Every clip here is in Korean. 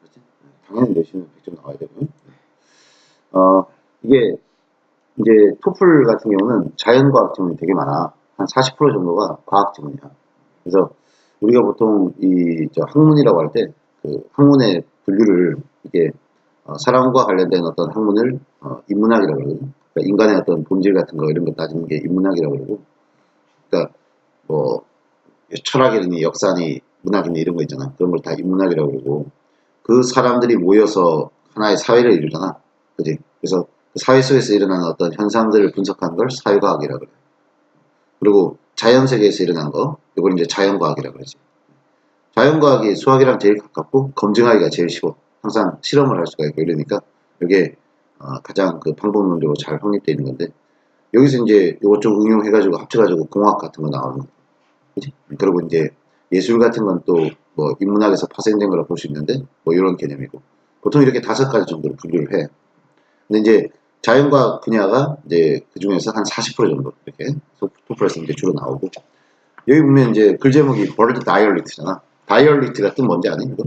그렇지? 당연히 내신은 100점 나와야 되고요. 이게 이제 토플 같은 경우는 자연과학 지문이 되게 많아. 한 40% 정도가 과학 지문이야. 그래서 우리가 보통 학문이라고 할 때 그 학문의 분류를 이게 사람과 관련된 어떤 학문을 인문학이라고 그러거든. 그러니까 인간의 어떤 본질 같은 거 이런 거 따지는 게 인문학이라고 그러고, 그러니까 뭐 철학이니 역사니 문학이니 이런 거 있잖아. 그런 걸 다 인문학이라고 그러고, 그 사람들이 모여서 하나의 사회를 이루잖아. 그지? 그래서 그 사회 속에서 일어나는 어떤 현상들을 분석하는 걸 사회과학이라고 그래. 그리고 자연 세계에서 일어난 거, 이걸 이제 자연과학이라고 그러지. 자연과학이 수학이랑 제일 가깝고 검증하기가 제일 쉬워. 항상 실험을 할 수가 있고 이러니까 이게 가장 그 방법론적으로 잘 확립되어 있는 건데, 여기서 이제 이것 좀 응용해가지고 합쳐가지고 공학 같은 거 나오는 거. 그지? 그리고 이제 예술 같은 건 또 뭐 인문학에서 파생된 거라 볼 수 있는데 뭐 이런 개념이고, 보통 이렇게 5가지 정도로 분류를 해. 근데 이제 자연과학 분야가 이제 그 중에서 한 40% 정도 이렇게 토플에서 이제 주로 나오고, 여기 보면 이제 글 제목이 bird dialect잖아. 다이얼리트가 뜻 뭔지 아니? 이거?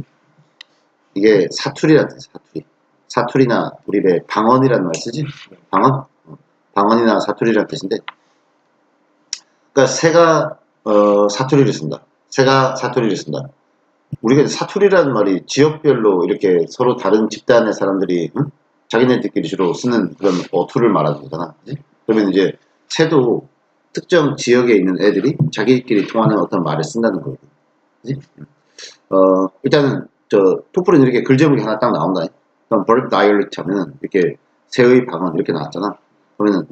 이게 사투리라는 뜻이야, 사투리. 사투리나 우리 왜 방언이라는 말 쓰지? 방언? 방언이나 사투리라는 뜻인데, 그러니까 새가 사투리를 쓴다. 새가 사투리를 쓴다. 우리가 사투리라는 말이 지역별로 이렇게 서로 다른 집단의 사람들이 자기네들끼리 주로 쓰는 그런 어투를 말하는 거잖아. 그치? 그러면 이제 새도 특정 지역에 있는 애들이 자기끼리 통하는 어떤 말을 쓴다는 거거든. 그치? 일단은 토플은 이렇게 글 제목이 하나 딱 나온다. 그럼 bird dialect 하면은 이렇게 새의 방언 이렇게 나왔잖아. 그러면은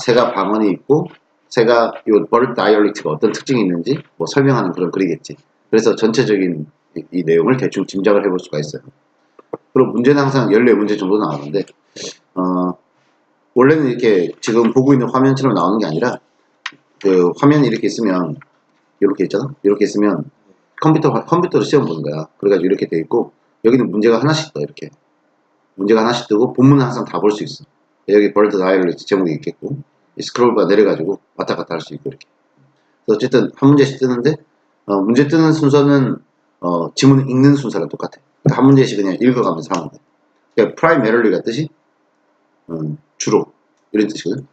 새가 방언이 있고 새가 요 bird dialect가 어떤 특징이 있는지 뭐 설명하는 그런 글이겠지. 그래서 전체적인 이 내용을 대충 짐작을 해볼 수가 있어요. 그리고 문제는 항상 14문제 정도 나오는데, 원래는 이렇게 지금 보고 있는 화면처럼 나오는 게 아니라, 그 화면이 이렇게 있으면, 이렇게 있잖아? 이렇게 있으면 컴퓨터로 시험 보는 거야. 그래가지고 이렇게 돼 있고, 여기는 문제가 하나씩 떠, 이렇게. 문제가 하나씩 뜨고, 본문은 항상 다 볼 수 있어. 여기 bird dialect 제목이 있겠고, 스크롤바 내려가지고 왔다 갔다 할 수 있고, 이렇게. 어쨌든 한 문제씩 뜨는데, 문제 뜨는 순서는 지문 읽는 순서랑 똑같아. 그러니까 한 문제씩 그냥 읽어가면서 하면 돼. 그러니까 primary가 뜻이 주로 이런 뜻이거든.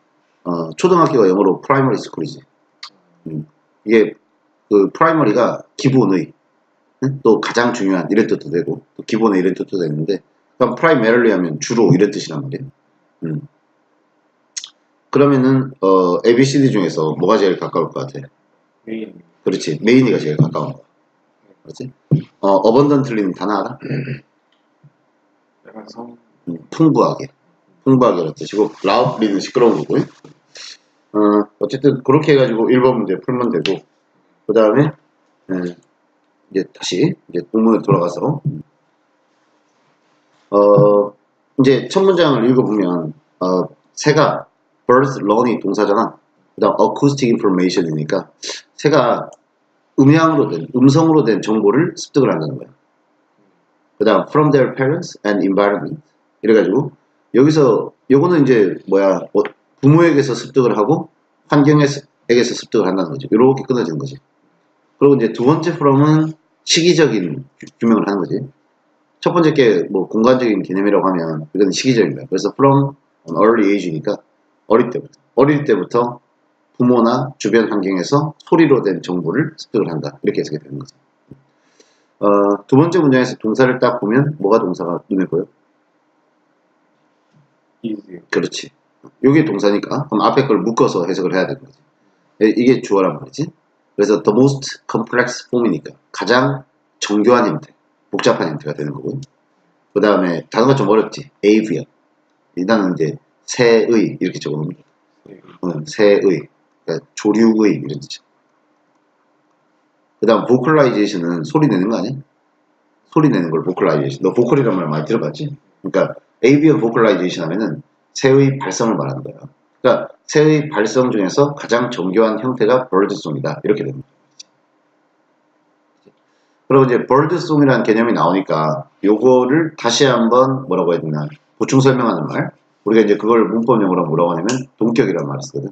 초등학교가 영어로 primary school이지. 이게 그 primary가 기본의, 또 가장 중요한 이런 뜻도 되고, 또 기본의 이런 뜻도 되는데, 그럼 primarily 하면 주로 이런 뜻이란 말이에요. 그러면은 ABCD 중에서 뭐가 제일 가까울 것 같아? 메인. 그렇지, 메인이가 제일 가까운 거야. 그렇지? abundantly는 단어 알아? 약간 풍부하게 풍부하게라는 뜻이고, loudly는 시끄러운 거고요. 어쨌든 그렇게 해가지고 1번 문제 풀면 되고, 그 다음에 이제 다시 이제 본문에 돌아가서 이제 첫 문장을 읽어보면 새가 birds learn이 동사잖아. 그 다음 acoustic information이니까 새가 음성으로 된 정보를 습득을 한다는 거야. 그 다음 from their parents and environment 이래가지고, 여기서 요거는 이제 부모에게서 습득을 하고 환경에서 습득을 한다는 거지. 이렇게 끊어지는 거지. 그리고 이제 두 번째 from은 시기적인 규명을 하는 거지. 첫 번째 게 뭐 공간적인 개념이라고 하면 이건 시기적인 거야. 그래서 from an early age니까 어릴 때부터 부모나 주변 환경에서 소리로 된 정보를 습득을 한다. 이렇게 해석이 되는 거죠. 두 번째 문장에서 동사를 딱 보면 뭐가 동사가 눈에 보여? easy. 그렇지. 이게 동사니까 그럼 앞에 걸 묶어서 해석을 해야 되는 거지. 이게 주어란 말이지. 그래서 the most complex form이니까 가장 정교한 형태, 복잡한 형태가 되는 거고. 그 다음에 단어가 좀 어렵지. avian. 이 단어는 이제 새의 이렇게 적어놓는 거야. 새의, 그러니까 조류의 이런 뜻이야. 그 다음 vocalization은 소리 내는 거 아니야? 소리 내는 걸 vocalization. 너 보컬이라는 말 많이 들어봤지? 그러니까 avian vocalization 하면은 새의 발성을 말하는 거야. 그러니까 새의 발성 중에서 가장 정교한 형태가 birdsong이다. 이렇게 됩니다. 그리고 이제 birdsong이라는 개념이 나오니까 요거를 다시 한번 뭐라고 해야 되나 보충 설명하는 말. 우리가 이제 그걸 문법용어로 뭐라고 하냐면 동격이라는 말을 쓰거든.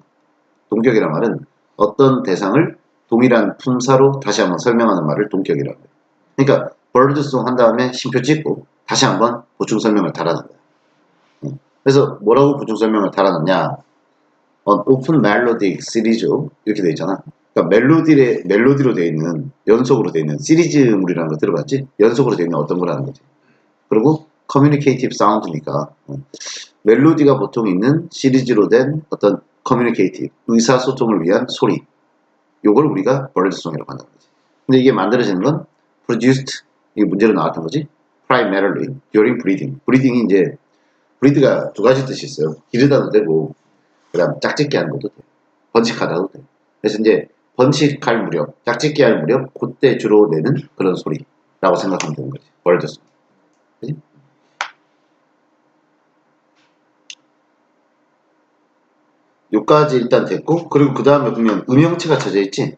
동격이라는 말은 어떤 대상을 동일한 품사로 다시 한번 설명하는 말을 동격이라고 해요. 그러니까 birdsong 한 다음에 쉼표 찍고 다시 한번 보충 설명을 달아놓은 거야. 그래서 뭐라고 보충 설명을 달아놨냐? 오픈 멜로딕 시리즈 이렇게 돼 있잖아. 그러니까 멜로디로 돼 있는 연속으로 돼 있는 시리즈물이라는 거 들어봤지? 연속으로 돼 있는 어떤 거라는 거지. 그리고 커뮤니케이티브 사운드니까 멜로디가 보통 있는 시리즈로 된 어떤 커뮤니케이티브 의사소통을 위한 소리. 요걸 우리가 birdsong이라고 한다는 거지. 근데 이게 만들어지는 건 produced 이게 문제로 나왔던 거지. primarily during breeding. breeding이 이제 breed가 두 가지 뜻이 있어요. 기르다도 되고 그다음 짝짓기 하는 것도 돼. 번식하다도 돼. 그래서 이제 번식할 무렵, 짝짓기 할 무렵 그때 주로 내는 그런 소리라고 생각하면 되는 거지. birdsong. 그치? 요까지 일단 됐고, 그리고 그 다음에 보면 음영체가 쳐져 있지?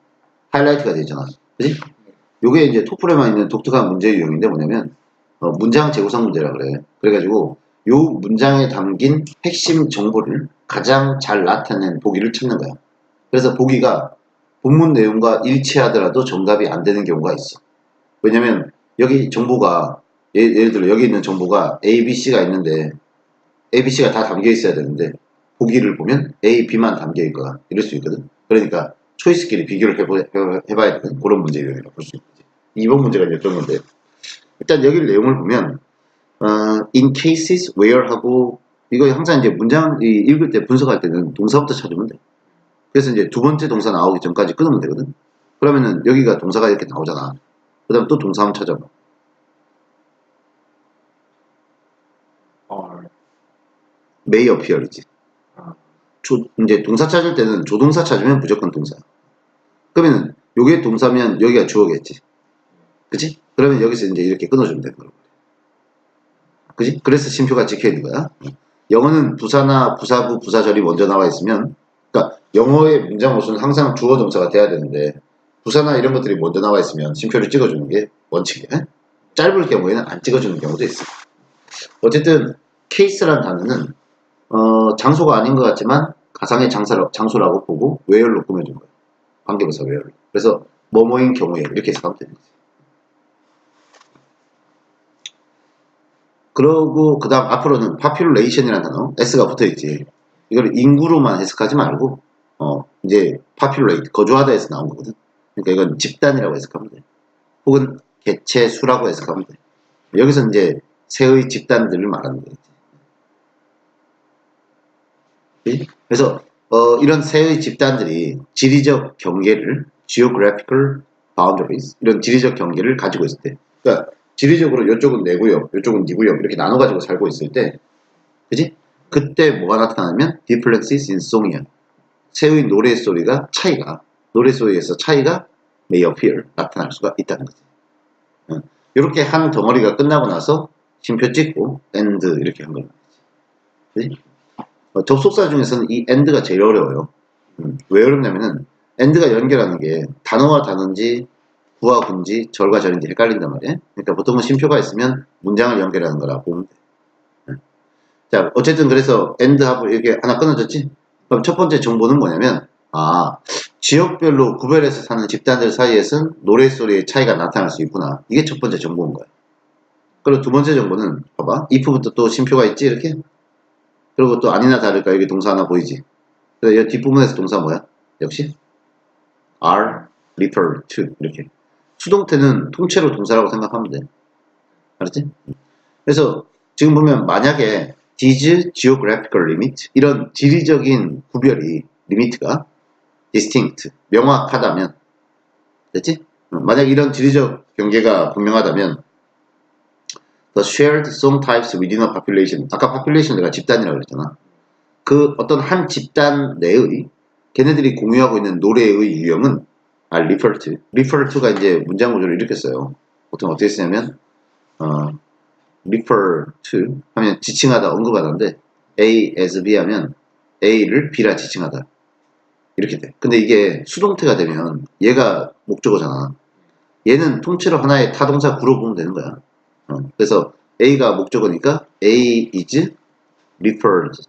하이라이트가 되어 있잖아. 그지? 요게 이제 토플에만 있는 독특한 문제 유형인데 뭐냐면, 문장 재구성 문제라 그래. 그래가지고, 요 문장에 담긴 핵심 정보를 가장 잘 나타낸 보기를 찾는 거야. 그래서 보기가 본문 내용과 일치하더라도 정답이 안 되는 경우가 있어. 왜냐면, 여기 정보가, 예를 들어 여기 있는 정보가 A, B, C가 있는데, A, B, C가 다 담겨 있어야 되는데, 보기를 보면 A, B만 담겨 있거나 이럴 수 있거든. 그러니까 초이스끼리 비교를 해봐야 되는 그런 문제 유형이라고 볼 수 있지. 이번 문제가 이제 어떤 건데 일단 여기 내용을 보면 in cases where 하고 이거 항상 이제 문장 읽을 때 분석할 때는 동사부터 찾으면 돼. 그래서 이제 두 번째 동사 나오기 전까지 끊으면 되거든. 그러면은 여기가 동사가 이렇게 나오잖아. 그 다음 또 동사 한번 찾아봐. may appear이지. 이제 동사 찾을 때는 조동사 찾으면 무조건 동사. 그러면 요게 동사면 여기가 주어겠지. 그치? 그러면 여기서 이제 이렇게 끊어주면 되는 거고. 그치? 그래서 쉼표가 찍혀 있는 거야. 영어는 부사나 부사부, 부사절이 먼저 나와 있으면, 그러니까 영어의 문장 모순은 항상 주어 동사가 돼야 되는데, 부사나 이런 것들이 먼저 나와 있으면 쉼표를 찍어주는 게 원칙이야. 짧을 경우에는 안 찍어주는 경우도 있어. 어쨌든 케이스란 단어는 장소가 아닌 것 같지만 가상의 장소라고 보고 where로 꾸며준 거예요. 관계부사 where로. 그래서 뭐뭐인 경우에 이렇게 해석하면 되는 거지. 그러고 그 다음 앞으로는 population이라는 단어 S가 붙어있지. 이걸 인구로만 해석하지 말고 이제 populate 거주하다에서 나온 거거든. 그러니까 이건 집단이라고 해석하면 돼. 혹은 개체 수라고 해석하면 돼. 여기서 이제 새의 집단들을 말하는 거겠지. 그래서 이런 새의 집단들이 지리적 경계를 geographical boundaries 이런 지리적 경계를 가지고 있을 때, 그러니까 지리적으로 이쪽은 내 구역, 이쪽은 네 구역 이렇게 나눠 가지고 살고 있을 때, 그지? 그때 뭐가 나타나면 differences in song이야. 새의 노래 소리가 노래 소리에서 차이가 may appear 나타날 수가 있다는 거지. 이렇게 한 덩어리가 끝나고 나서 쉼표 찍고 end 이렇게 한 거지. 그지? 접속사 중에서는 이 end가 제일 어려워요. 왜 어렵냐면은 end가 연결하는 게 단어와 단어인지 구와 군지 절과 절인지 헷갈린단 말이에요. 그러니까 보통은 쉼표가 있으면 문장을 연결하는 거라 보면 돼. 자, 어쨌든 그래서 end하고 이렇게 하나 끊어졌지? 그럼 첫 번째 정보는 뭐냐면 지역별로 구별해서 사는 집단들 사이에서는 노래소리의 차이가 나타날 수 있구나. 이게 첫 번째 정보인 거야. 그리고 두 번째 정보는 봐봐. if부터 또 쉼표가 있지 이렇게? 그리고 또 아니나 다를까 여기 동사 하나 보이지? 그래서 이 뒷부분에서 동사 뭐야? 역시 are refer to 이렇게 수동태는 통째로 동사라고 생각하면 돼. 알았지? 그래서 지금 보면 만약에 these geographical limit 이런 지리적인 구별이 리미트가 distinct 명확하다면 됐지? 만약 이런 지리적 경계가 분명하다면 the shared song types within a population 아까 population 내가 집단이라고 그랬잖아. 그 어떤 한 집단 내의 걔네들이 공유하고 있는 노래의 유형은 refer to가 이제 문장 구조를 이렇게 써요. 보통 어떻게 쓰냐면 refer to 하면 지칭하다 언급하다인데 A as B 하면 A를 B라 지칭하다 이렇게 돼. 근데 이게 수동태가 되면 얘가 목적어잖아. 얘는 통째로 하나의 타동사 구로 보면 되는 거야. 그래서 A가 목적어니까 A is referred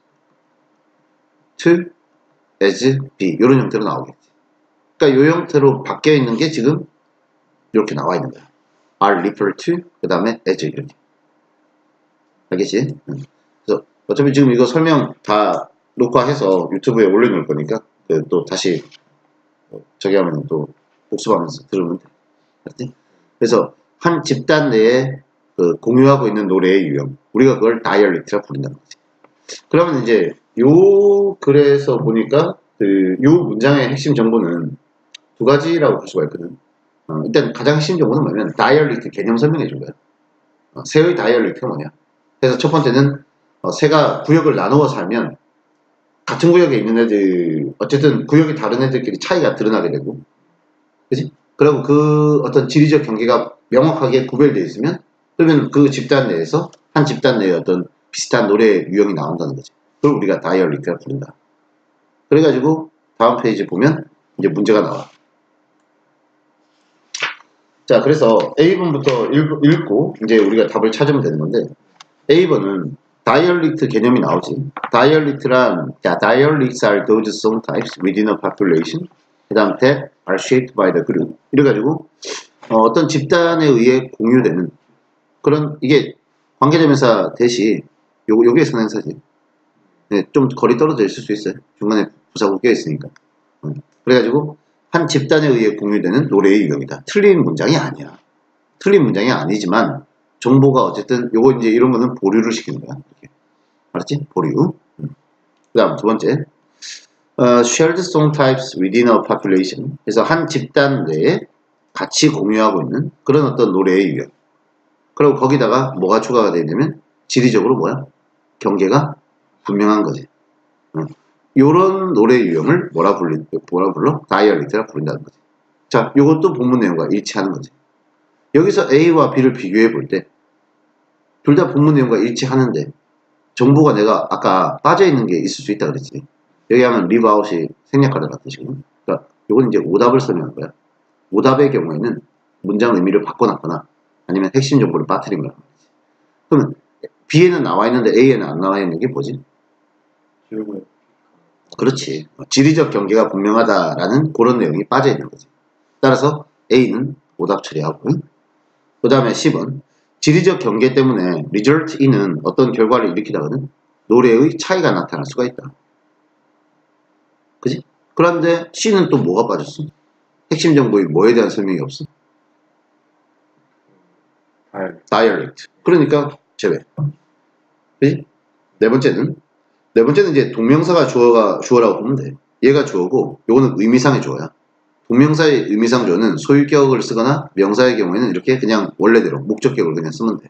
to as B 이런 형태로 나오겠지. 그러니까 이 형태로 바뀌어 있는 게 지금 이렇게 나와 있는 거야. are referred to, 그 다음에 as 이렇게. 알겠지? 그래서 어차피 지금 이거 설명 다 녹화해서 유튜브에 올려놓을 거니까 또 다시 저기 하면 또 복습하면서 들으면 돼. 알았지? 그래서 한 집단 내에 공유하고 있는 노래의 유형, 우리가 그걸 다이얼렉트라 부른다는 거지. 그러면 이제 요 글에서 보니까 요 문장의 핵심 정보는 두 가지라고 볼 수가 있거든. 일단 가장 핵심 정보는 뭐냐면 다이얼렉트 개념 설명해 준 거야. 새의 다이얼렉트가 뭐냐. 그래서 첫 번째는 새가 구역을 나누어 살면 같은 구역에 있는 애들, 어쨌든 구역이 다른 애들끼리 차이가 드러나게 되고, 그지? 그리고 그 어떤 지리적 경계가 명확하게 구별되어 있으면, 그러면 그 집단 내에서 한 집단 내에 어떤 비슷한 노래 유형이 나온다는 거지. 그걸 우리가 다이얼렉트라 부른다. 그래가지고 다음 페이지 보면 이제 문제가 나와. 자, 그래서 A번부터 읽고 이제 우리가 답을 찾으면 되는 건데, A번은 다이얼렉트 개념이 나오지. 다이얼렉트란, dialects are those song types within a population. 그 다음 that are shaped by the group. 이래가지고 어떤 집단에 의해 공유되는 그런, 이게 관계대명사 대시 요게 선행사지. 네, 좀 거리 떨어져 있을 수 있어요. 중간에 부사고 껴있으니까. 그래가지고 한 집단에 의해 공유되는 노래의 유형이다. 틀린 문장이 아니야. 틀린 문장이 아니지만 정보가 어쨌든 요거 이제 이런 거는 보류를 시키는 거야. 이렇게. 알았지? 보류. 그 다음 두 번째, shared song types within a population. 그래서 한 집단 내에 같이 공유하고 있는 그런 어떤 노래의 유형. 그리고 거기다가 뭐가 추가가 되어 있냐면 지리적으로 뭐야? 경계가 분명한 거지. 요런 노래 유형을 뭐라 불러? 다이얼렉트라 부른다는 거지. 자, 요것도 본문 내용과 일치하는 거지. 여기서 A와 B를 비교해 볼 때 둘 다 본문 내용과 일치하는데 정보가 내가 아까 빠져있는 게 있을 수 있다 그랬지. 여기 하면 리브 아웃이 생략하다 같으시고, 그러니까 요건 이제 오답을 설명한 거야. 오답의 경우에는 문장 의미를 바꿔놨거나 아니면 핵심 정보를 빠뜨린 거야. 그러면 B에는 나와 있는데 A에는 안 나와 있는 게 뭐지? 그렇지. 지리적 경계가 분명하다라는 그런 내용이 빠져있는 거지. 따라서 A는 오답 처리하고, 그 다음에 10은 지리적 경계 때문에 result in은 어떤 결과를 일으키다거든 노래의 차이가 나타날 수가 있다. 그지? 그런데 C는 또 뭐가 빠졌어? 핵심 정보의 뭐에 대한 설명이 없어? 다이얼렉트. 그러니까 제외. 그지? 네 번째는 이제 동명사가 주어라고 보면 돼. 얘가 주어고 요거는 의미상의 주어야. 동명사의 의미상 주어는 소유격을 쓰거나 명사의 경우에는 이렇게 그냥 원래대로 목적격을 그냥 쓰면 돼.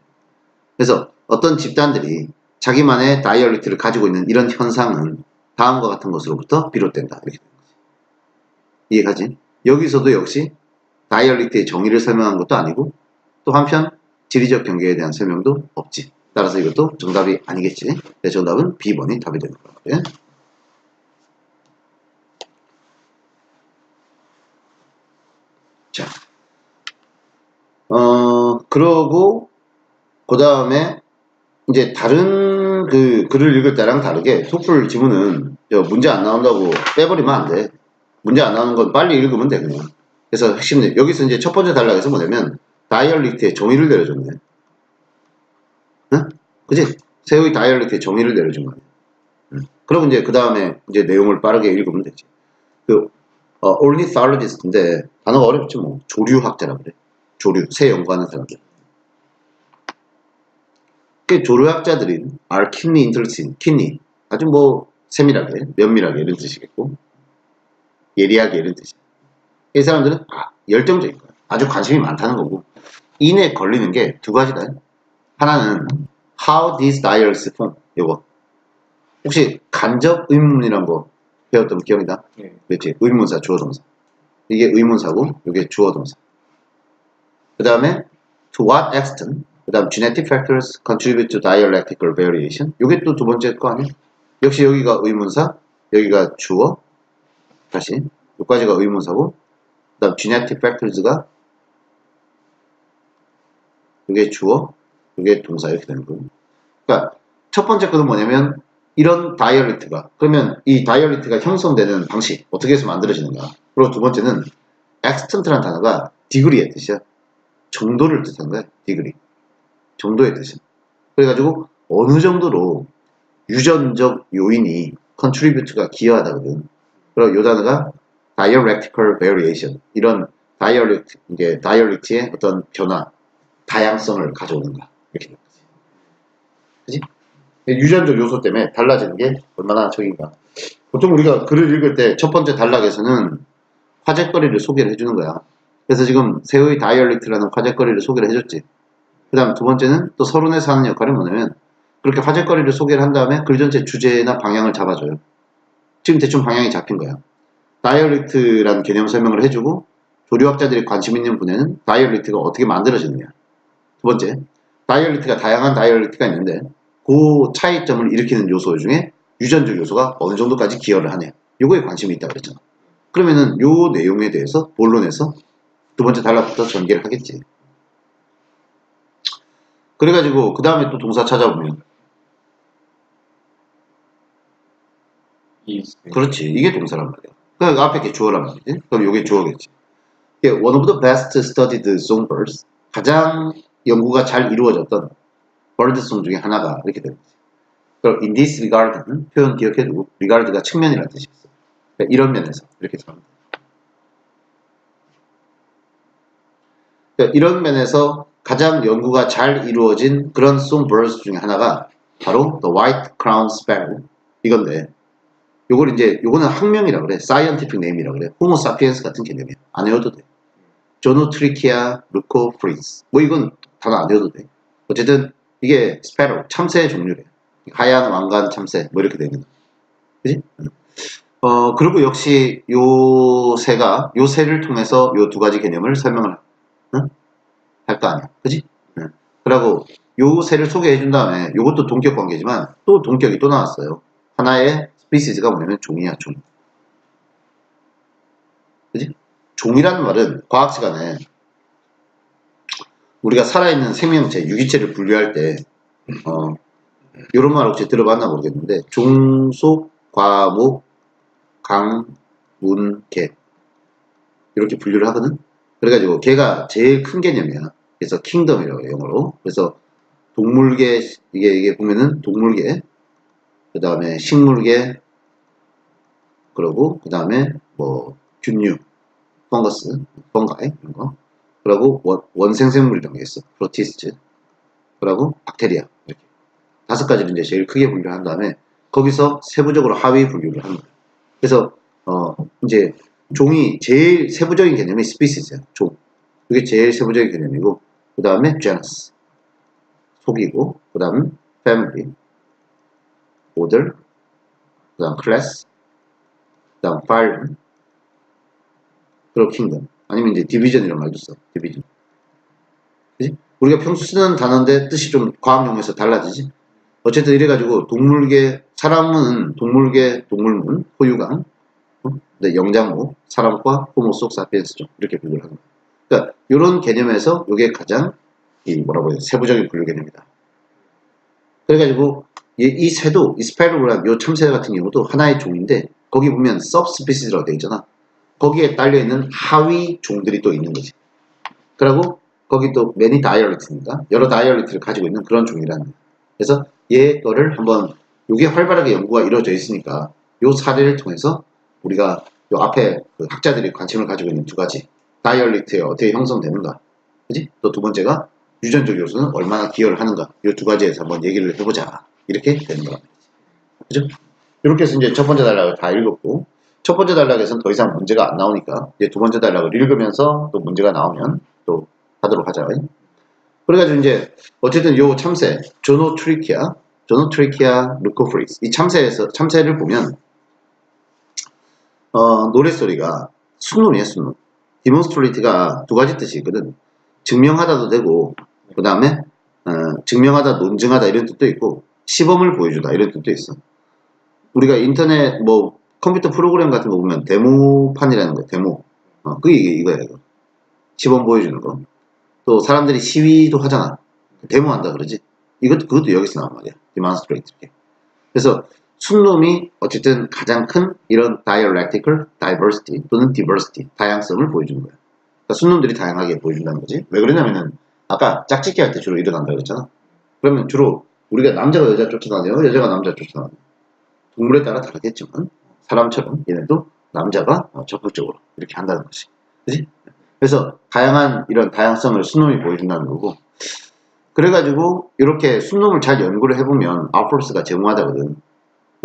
그래서 어떤 집단들이 자기만의 다이얼렉트를 가지고 있는 이런 현상은 다음과 같은 것으로부터 비롯된다. 이렇게 되는 거지. 이해가지? 여기서도 역시 다이얼렉트의 정의를 설명한 것도 아니고 또 한편 지리적 경계에 대한 설명도 없지. 따라서 이것도 정답이 아니겠지. 네, 정답은 B번이 답이 되는 거야. 자, 그러고 그 다음에 이제 다른 그 글을 읽을 때랑 다르게 토플 지문은 문제 안 나온다고 빼버리면 안 돼. 문제 안 나오는 건 빨리 읽으면 돼 그냥. 그래서 핵심 여기서 이제 첫 번째 단락에서 뭐냐면 다이얼렉트의 정의를 내려줬네. 응? 그지? 새의 다이얼렉트의 정의를 내려준 거야. 그럼 이제 그 다음에 이제 내용을 빠르게 읽으면 되지. ornithologist인데 단어가 어렵지 뭐. 조류학자라 그래. 조류, 새 연구하는 사람들. 그 조류학자들인 are keenly interested, keenly 아주 뭐 세밀하게, 면밀하게 이런 뜻이겠고, 예리하게 이런 뜻이야. 이 사람들은 열정적인 거야. 아주 관심이 많다는 거고. 인에 걸리는 게 두 가지다. 하나는 how these dialects form. 요거. 혹시 간접 의문이란 거 배웠던 기억이다? 네. 그렇지. 의문사, 주어동사. 이게 의문사고, 이게 주어동사. 그 다음에 to what extent. 그 다음 genetic factors contribute to dialectical variation. 요게 또 두 번째 거 아니야? 역시 여기가 의문사, 여기가 주어. 다시 여기까지가 의문사고, 그 다음 genetic factors가 이게 주어, 이게 동사 이렇게 되는 거예요. 그러니까 첫 번째 거는 뭐냐면 이런 다이얼렉트가, 그러면 이 다이얼렉트가 형성되는 방식 어떻게 해서 만들어지는가. 그리고 두 번째는 extent라는 단어가 degree의 뜻이야. 정도를 뜻하는 거야. degree. 정도의 뜻이야. 그래가지고 어느 정도로 유전적 요인이 contribute가 기여하다거든. 그리고 요 단어가 dialectical variation. 이런 dialect의 어떤 변화, 다양성을 가져오는가. 이렇게 되는 거지. 그지? 유전적 요소 때문에 달라지는 게 얼마나 적인가. 보통 우리가 글을 읽을 때 첫 번째 단락에서는 화제거리를 소개를 해주는 거야. 그래서 지금 세우의 다이얼렉트라는 화제거리를 소개를 해줬지. 그 다음 두 번째는 또 서론에서 하는 역할은 뭐냐면 그렇게 화제거리를 소개를 한 다음에 글 전체 주제나 방향을 잡아줘요. 지금 대충 방향이 잡힌 거야. 다이얼렉트라는 개념 설명을 해주고 조류학자들이 관심 있는 분야는 다이얼렉트가 어떻게 만들어지느냐. 두 번째, 다이얼렉트가 다양한 다이얼렉트가 있는데 그 차이점을 일으키는 요소 중에 유전적 요소가 어느 정도까지 기여를 하냐. 요거에 관심이 있다고 그랬잖아. 그러면은 요 내용에 대해서 본론에서 두 번째 단락부터 전개를 하겠지. 그래가지고 그 다음에 또 동사 찾아보면 그렇지. 이게 동사란 말이야. 그러니까 앞에 게 주어란 말이지. 그럼 요게 주어겠지. One of the best studied songbirds. 가장 연구가 잘 이루어졌던 birdsong 중에 하나가 이렇게 되는 거지. 그럼 in this regard는 표현 기억해두고 regard가 측면이라는 뜻이 있어. 그러니까 이런 면에서 이렇게 잡니다. 그러니까 이런 면에서 가장 연구가 잘 이루어진 그런 songbirds 중에 하나가 바로 the white crown sparrow 이건데 요걸 이제 요거는 학명이라 그래. scientific name이라 그래. 호모 사피엔스 같은 개념이야. 안 외워도 돼. 조노트리키아 루코프리스 뭐 이건 단어 안 외워도 돼. 어쨌든 이게 스패로 참새의 종류래. 하얀 왕관 참새 뭐 이렇게 되는 거. 그지? 그리고 역시 요 새를 통해서 요 두 가지 개념을 설명을 할 거 아니야. 그지? 그리고 요 새를 소개해 준 다음에 요것도 동격 관계지만 또 동격이 또 나왔어요. 하나의 스피시즈가 뭐냐면 종이야, 종. 그지? 종이라는 말은 과학 시간에 우리가 살아있는 생명체, 유기체를 분류할 때 이런 말 혹시 들어봤나 모르겠는데 종속, 과목, 강, 문, 개 이렇게 분류를 하거든. 그래가지고 개가 제일 큰 개념이야. 그래서 킹덤이라고 해요, 영어로. 그래서 동물계 이게 보면은 동물계, 그 다음에 식물계, 그러고 그 다음에 뭐 균류, 펑거스, 펑가이 이런 거. 그리고 원생생물이라는 게 있어. 프로티스트. 그리고 박테리아. 이렇게. 5가지를 이제 제일 크게 분류를 한 다음에 거기서 세부적으로 하위 분류를 하는 거야. 그래서 이제 종이 제일 세부적인 개념이 스피시스야. 종. 그게 제일 세부적인 개념이고 그 다음에 genus. 속이고 그 다음 family. order. 그 다음 class. 그 다음 phylum. 그리고 kingdom. 아니면 이제 디비전이라는 말도 써. 디비전. 그치? 우리가 평소 쓰는 단어인데 뜻이 좀 과학 용어에서 달라지지. 어쨌든 이래가지고 동물계, 사람은 동물계, 동물문, 포유강, 영장모, 사람과 호모 속 사피엔스죠. 이렇게 분류를 하는 거예요. 그러니까 이런 개념에서 이게 가장 뭐라고 해야 돼? 세부적인 분류 개념이다. 그래가지고 이 새도 이 스파이로란 요 참새 같은 경우도 하나의 종인데 거기 보면 subspecies라고 되어 있잖아. 거기에 딸려있는 하위 종들이 또 있는 거지. 그리고 거기 또 many dialect입니다. 여러 다이얼렉트를 가지고 있는 그런 종이라는 거예요. 그래서 얘 거를 한번 요게 활발하게 연구가 이루어져 있으니까 요 사례를 통해서 우리가 요 앞에 그 학자들이 관심을 가지고 있는 두 가지 다이얼렉트에 어떻게 형성되는가, 그지? 또 두 번째가 유전적 요소는 얼마나 기여를 하는가, 요 두 가지에서 한번 얘기를 해보자 이렇게 되는 거랍니다. 그죠? 이렇게 해서 이제 첫 번째 단락을 다 읽었고 첫 번째 단락에서는 더 이상 문제가 안 나오니까 이제 두 번째 단락을 읽으면서 또 문제가 나오면 또 하도록 하자. 그래가지고 이제 어쨌든 요 참새 조노트리키아 루코프리스 이 참새를 보면 노랫소리가 순놈이야, 순놈. 디몬스트레이트가 두 가지 뜻이 있거든. 증명하다도 되고 그 다음에 증명하다, 논증하다 이런 뜻도 있고 시범을 보여주다 이런 뜻도 있어. 우리가 인터넷 뭐 컴퓨터 프로그램 같은 거 보면 데모판이라는 거, 데모. 그게 이거야, 이거. 시범 보여주는 거. 또 사람들이 시위도 하잖아. 데모한다 그러지. 그것도 여기서 나온 말이야. demonstrate. 그래서 순놈이 어쨌든 가장 큰 이런 dialectical diversity 또는 diversity, 다양성을 보여주는 거야. 그러니까 순놈들이 다양하게 보여준다는 거지. 왜 그러냐면은 아까 짝짓기 할 때 주로 일어난다 그랬잖아. 그러면 주로 우리가 남자가 여자 쫓아다녀, 여자가 남자 쫓아다녀. 동물에 따라 다르겠지만 사람처럼 얘네도 남자가 적극적으로 이렇게 한다는 거지. 그지? 그래서 다양한 이런 다양성을 순놈이 보여준다는 거고. 그래가지고 이렇게 순놈을 잘 연구를 해보면 아웃포스가 제공하다거든.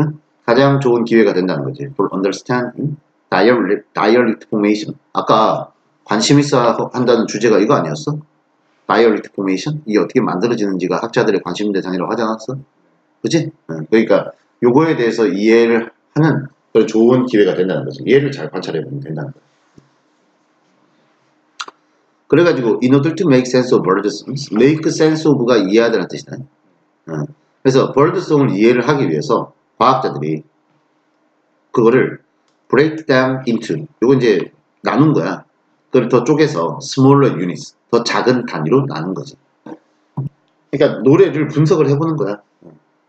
응? 가장 좋은 기회가 된다는 거지. For understanding dialect formation. 아까 관심 있어 한다는 주제가 이거 아니었어? dialect formation? 이게 어떻게 만들어지는지가 학자들의 관심 대상이라고 하지 않았어? 그치? 응. 그러니까 요거에 대해서 이해를 하는 그런 좋은 기회가 된다는 거지. 얘를 잘 관찰해보면 된다는 거야. 그래가지고 in order to make sense of bird songs, make sense of가 이해하다는 뜻이다. 그래서 bird song을 이해를 하기 위해서 과학자들이 그거를 break down into, 요거 이제 나눈 거야. 그걸 더 쪼개서 smaller units, 더 작은 단위로 나눈 거지. 그러니까 노래를 분석을 해보는 거야.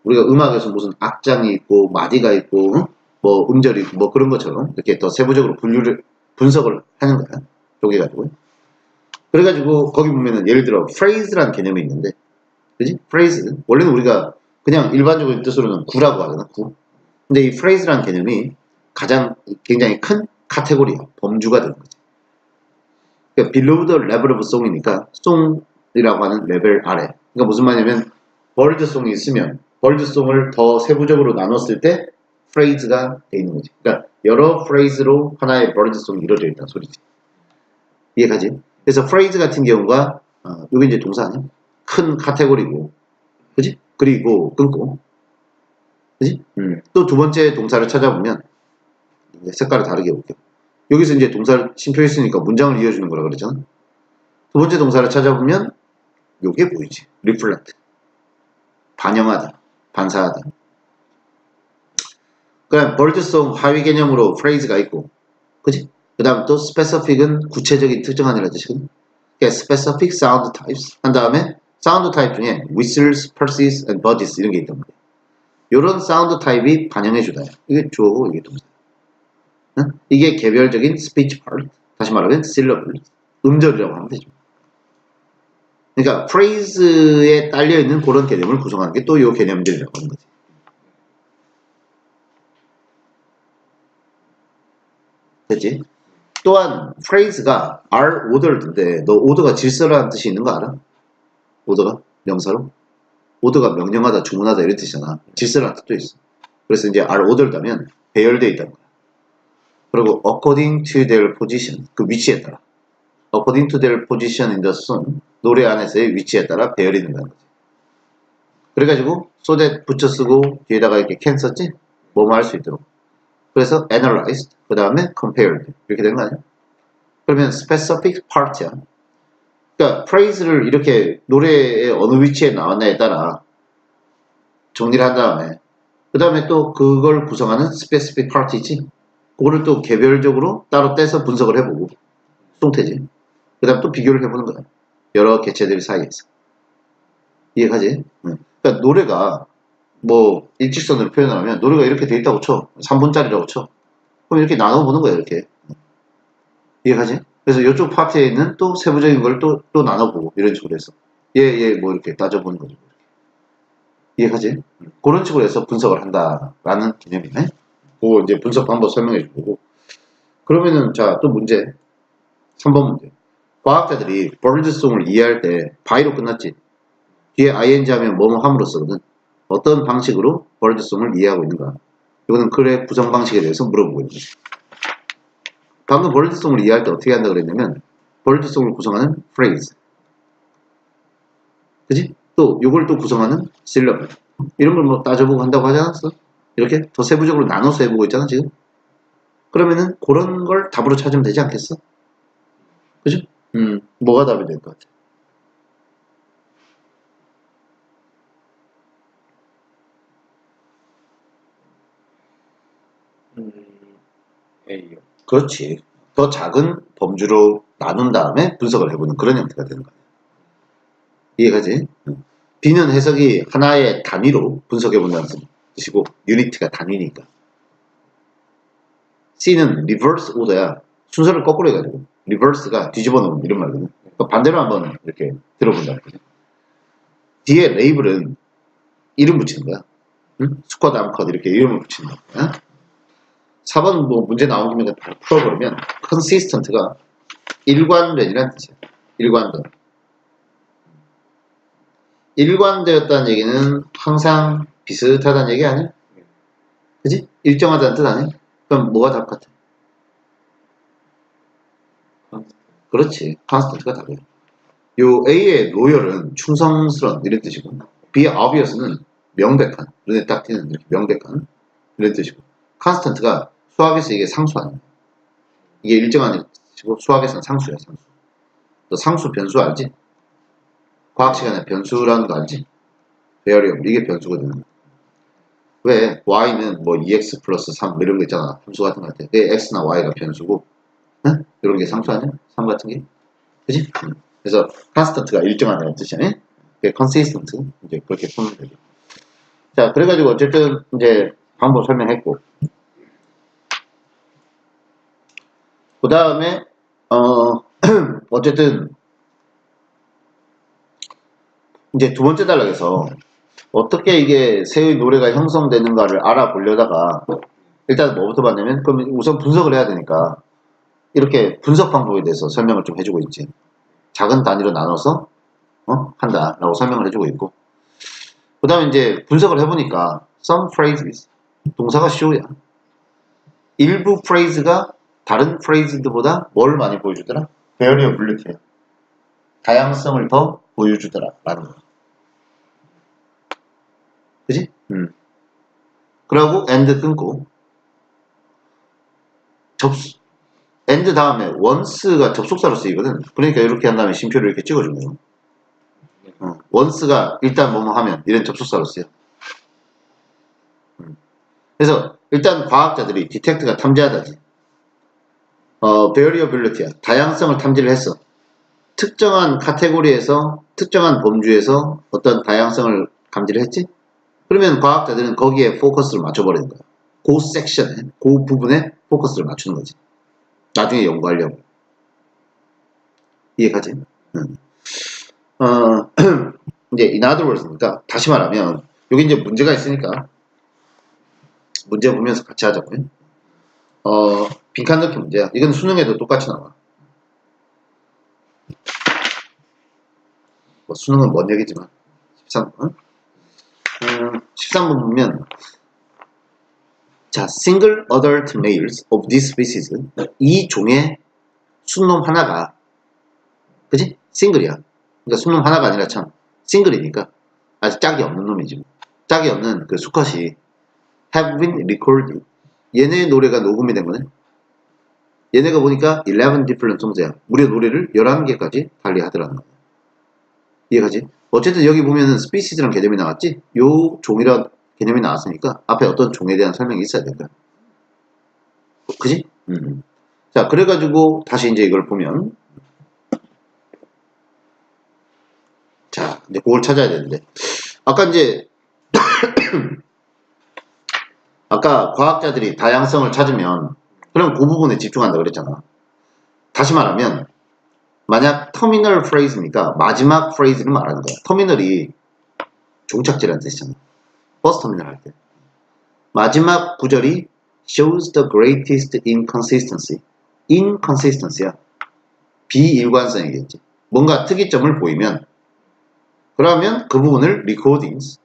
우리가 음악에서 무슨 악장이 있고 마디가 있고 뭐 음절이 있고 뭐 그런 것처럼 이렇게 더 세부적으로 분석을 하는 거야. 쪼개가지고. 그래가지고 거기 보면은 예를 들어 phrase라는 개념이 있는데, 그지? phrase 원래는 우리가 그냥 일반적인 뜻으로는 구라고 하잖아. 구. 근데 이 phrase라는 개념이 굉장히 큰 카테고리야. 범주가 되는 거지. 그러니까 below the level of song이니까 song이라고 하는 레벨 아래. 그러니까 무슨 말이냐면 bird song이 있으면 bird song을 더 세부적으로 나눴을 때 phrase가 돼 있는 거지. 그러니까 여러 phrase로 하나의 bird song이 이루어져 있다는 소리지. 이해가지? 그래서 phrase 같은 경우가 이게 이제 동사 아니야? 큰 카테고리고, 그지? 그리고 끊고, 그지? 또 두 번째 동사를 찾아보면 색깔을 다르게 볼게요. 여기서 이제 동사를 심표했으니까 문장을 이어주는 거라 그랬잖아. 두 번째 동사를 찾아보면 요게 보이지. reflect, 반영하다, 반사하다. 그럼 birdsong 하위 개념으로 phrase가 있고, 그지? 그 다음 또 specific은 구체적인 특정한이라는 뜻이거든. 그러니까 specific sound types 한 다음에 사운드 타입 중에 whistles, purses, and budgies 이런 게 있단 말이야. 이런 사운드 타입이 반영해주다. 이게 주어고 이게 동사. 응? 이게 개별적인 speech part. 다시 말하면 syllable, 음절이라고 하면 되죠. 그러니까 phrase에 딸려있는 그런 개념을 구성하는 게 또 이 개념들이라고 하는 거지. 됐지? 또한 phrase가 are ordered인데 너 order가 질서라는 뜻이 있는 거 알아? order가 명사로? order가 명령하다, 주문하다 이런 뜻이잖아. 질서라는 뜻도 있어. 그래서 이제 are ordered하면 배열되어 있다는 거야. 그리고 according to their position, 그 위치에 따라 according to their position in the song, 노래 안에서의 위치에 따라 배열이 된다는 거지. 그래가지고 so that 붙여 쓰고 뒤에다가 이렇게 can 썼지? 뭐뭐 할 수 있도록. 그래서 analyzed, 그 다음에 compared 이렇게 되는 거 아니야? 그러면 specific part야. 그러니까 phrase를 이렇게 노래의 어느 위치에 나왔냐에 따라 정리를 한 다음에 그 다음에 또 그걸 구성하는 specific part 있지? 그거를 또 개별적으로 따로 떼서 분석을 해보고 수동태지. 그 다음 또 비교를 해보는 거야. 여러 개체들 사이에서. 이해가지? 그러니까 노래가 뭐 일직선으로 표현하면 노래가 이렇게 돼 있다고 쳐. 3분짜리라고 쳐. 그럼 이렇게 나눠보는 거야. 이렇게. 이해가지? 그래서 이쪽 파트에 있는 또 세부적인 걸 또 나눠보고 이런 식으로 해서 얘 뭐 이렇게 따져보는 거죠. 이해가지? 그런 식으로 해서 분석을 한다라는 개념이네. 그거 이제 분석 방법 설명해 주고. 그러면은 자 또 문제 3번 문제. 과학자들이 birdsong을 이해할 때 by로 끝났지. 뒤에 ing 하면 뭐뭐 함으로써거든. 어떤 방식으로 birdsong을 이해하고 있는가. 이거는 글의 구성 방식에 대해서 물어보고 있는 거지. 방금 birdsong을 이해할 때 어떻게 한다 그랬냐면 birdsong을 구성하는 phrase, 그지? 또 요걸 또 구성하는 syllable 이런 걸 뭐 따져보고 한다고 하지 않았어? 이렇게 더 세부적으로 나눠서 해보고 있잖아 지금. 그러면은 그런 걸 답으로 찾으면 되지 않겠어? 그죠? 뭐가 답이 될 것 같아? A요. 그렇지. 더 작은 범주로 나눈 다음에 분석을 해보는 그런 형태가 되는 거야. 이해가지? B는 해석이 하나의 단위로 분석해본다는 뜻이고 유니트가 단위니까. C는 리버스 오더야. 순서를 거꾸로 해가지고 리버스가 뒤집어 놓은 이런 말이거든. 그러니까 반대로 한번 이렇게 들어본다. 뒤에 레이블은 이름 붙이는 거야. 응? 스쿼드 암컷 이렇게 이름을 붙이는 거야. 4번 뭐 문제 나온 김에 바로 풀어버리면 consistent가 일관된이라는 뜻이야. 일관된. 일관되었다는 얘기는 항상 비슷하다는 얘기 아니야? 그지? 일정하다는 뜻 아니야? 그럼 뭐가 답 같아? 그렇지. constant가 답이야. 요 A의 loyal은 충성스러운 이런 뜻이고 B의 obvious는 명백한, 눈에 딱 띄는 이렇게 명백한 이런 뜻이고 constant가 수학에서 이게 상수 아니야. 이게 일정한 뜻이고 수학에서는 상수야, 상수. 너 상수 변수 알지? 과학 시간에 변수라는 거 알지? variable 이게 변수거든. 왜? y는 뭐 2x 플러스 3 뭐 이런 거 있잖아. 함수 같은 거 같아. 왜 x나 y가 변수고 응? 이런 게 상수 아니야? 3 같은 게? 그지? 그래서 constant가 일정하다는 뜻이야. consistent 이제 그렇게 푸는 되죠. 자, 그래가지고 어쨌든 이제 방법 설명했고 그 다음에 어쨌든 이제 두 번째 단락에서 어떻게 이게 새의 노래가 형성되는가를 알아보려다가 일단 뭐부터 봤냐면 그럼 우선 분석을 해야 되니까 이렇게 분석 방법에 대해서 설명을 좀 해주고 있지. 작은 단위로 나눠서 한다라고 설명을 해주고 있고 그 다음에 이제 분석을 해보니까 some phrases 동사가 show야. 일부 phrase가 다른 phrase들보다 뭘 많이 보여주더라? variability야. 다양성을 더 보여주더라 라는 거. 그지? 그러고 and 끊고 and 다음에 once가 접속사로 쓰이거든. 그러니까 이렇게 한 다음에 쉼표를 이렇게 찍어주는 거야. once가 일단 뭐뭐 하면 이런 접속사로 쓰여. 그래서 일단 과학자들이 detect가 탐지하다지. variability야. 다양성을 탐지를 했어. 특정한 카테고리에서 특정한 범주에서 어떤 다양성을 감지를 했지? 그러면 과학자들은 거기에 포커스를 맞춰버리는 거야. 그 섹션에, 그 부분에 포커스를 맞추는 거지. 나중에 연구하려고. 이해가지? 이제 in other words니까 다시 말하면 여기 이제 문제가 있으니까 문제 보면서 같이 하자고요. 빈칸 넣기 문제야. 이건 수능에도 똑같이 나와. 뭐 수능은 먼 얘기지만 13번 13번 보면 자, single adult males of this species 이 종의 순놈 하나가 그지? 싱글이야. 그러니까 순놈 하나가 아니라 참 싱글이니까 아직 짝이 없는 놈이지. 짝이 없는 그 수컷이 have been recorded 얘네의 노래가 녹음이 된 거네. 얘네가 보니까 11 different songs야. 무려 노래를 11개까지 달리 하더라는 거야. 이해가지? 어쨌든 여기 보면은 스피시즈란 개념이 나왔지? 요 종이란 개념이 나왔으니까 앞에 어떤 종에 대한 설명이 있어야 된다. 그지? 자, 그래가지고 다시 이제 이걸 보면 자, 이제 그걸 찾아야 되는데 아까 이제 아까 과학자들이 다양성을 찾으면 그럼 그 부분에 집중한다 그랬잖아. 다시 말하면 만약 터미널 프레이즈니까 마지막 프레이즈를 말하는 거야. 터미널이 종착지라는 뜻이잖아. 버스 터미널 할 때. 마지막 구절이 shows the greatest inconsistency. inconsistency야. 비일관성이겠지. 뭔가 특이점을 보이면 그러면 그 부분을 recordings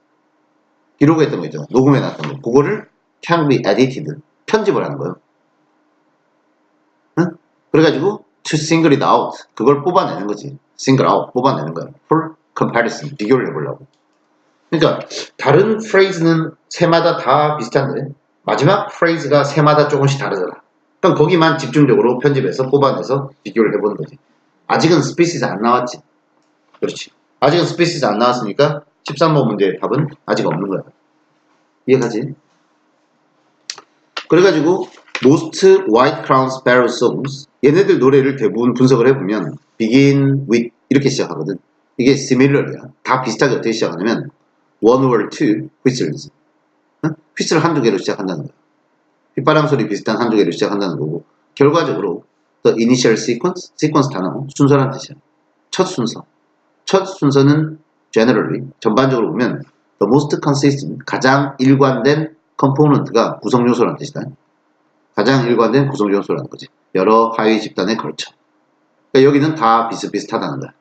기록했던 거 있잖아. 녹음해놨던 거. 그거를 can be edited. 편집을 하는 거예요. 응? 그래가지고 to single it out. 그걸 뽑아내는 거지. single out. 뽑아내는 거야. for comparison. 비교를 해보려고. 그러니까 다른 phrase는 새마다 다 비슷한데 마지막 phrase가 새마다 조금씩 다르잖아. 그럼 거기만 집중적으로 편집해서 뽑아내서 비교를 해보는 거지. 아직은 species 안 나왔지. 그렇지. 아직은 species 안 나왔으니까 13번 문제의 답은 아직 없는 거야. 이해가지? 그래가지고 most white crown sparrow songs 얘네들 노래를 대부분 분석을 해보면 begin with 이렇게 시작하거든. 이게 similar이야. 다 비슷하게 어떻게 시작하냐면 one or two whistles 휘슬 한두 개로 시작한다는 거야. 휘바람 소리 비슷한 한두 개로 시작한다는 거고 결과적으로 the initial sequence, sequence 단어, 순서란 뜻이야. 첫 순서. 첫 순서는 generally, 전반적으로 보면 the most consistent, 가장 일관된 component가 구성 요소라는 뜻이다. 가장 일관된 구성 요소라는 거지. 여러 하위 집단에 걸쳐. 그러니까 여기는 다 비슷비슷하다는 거야.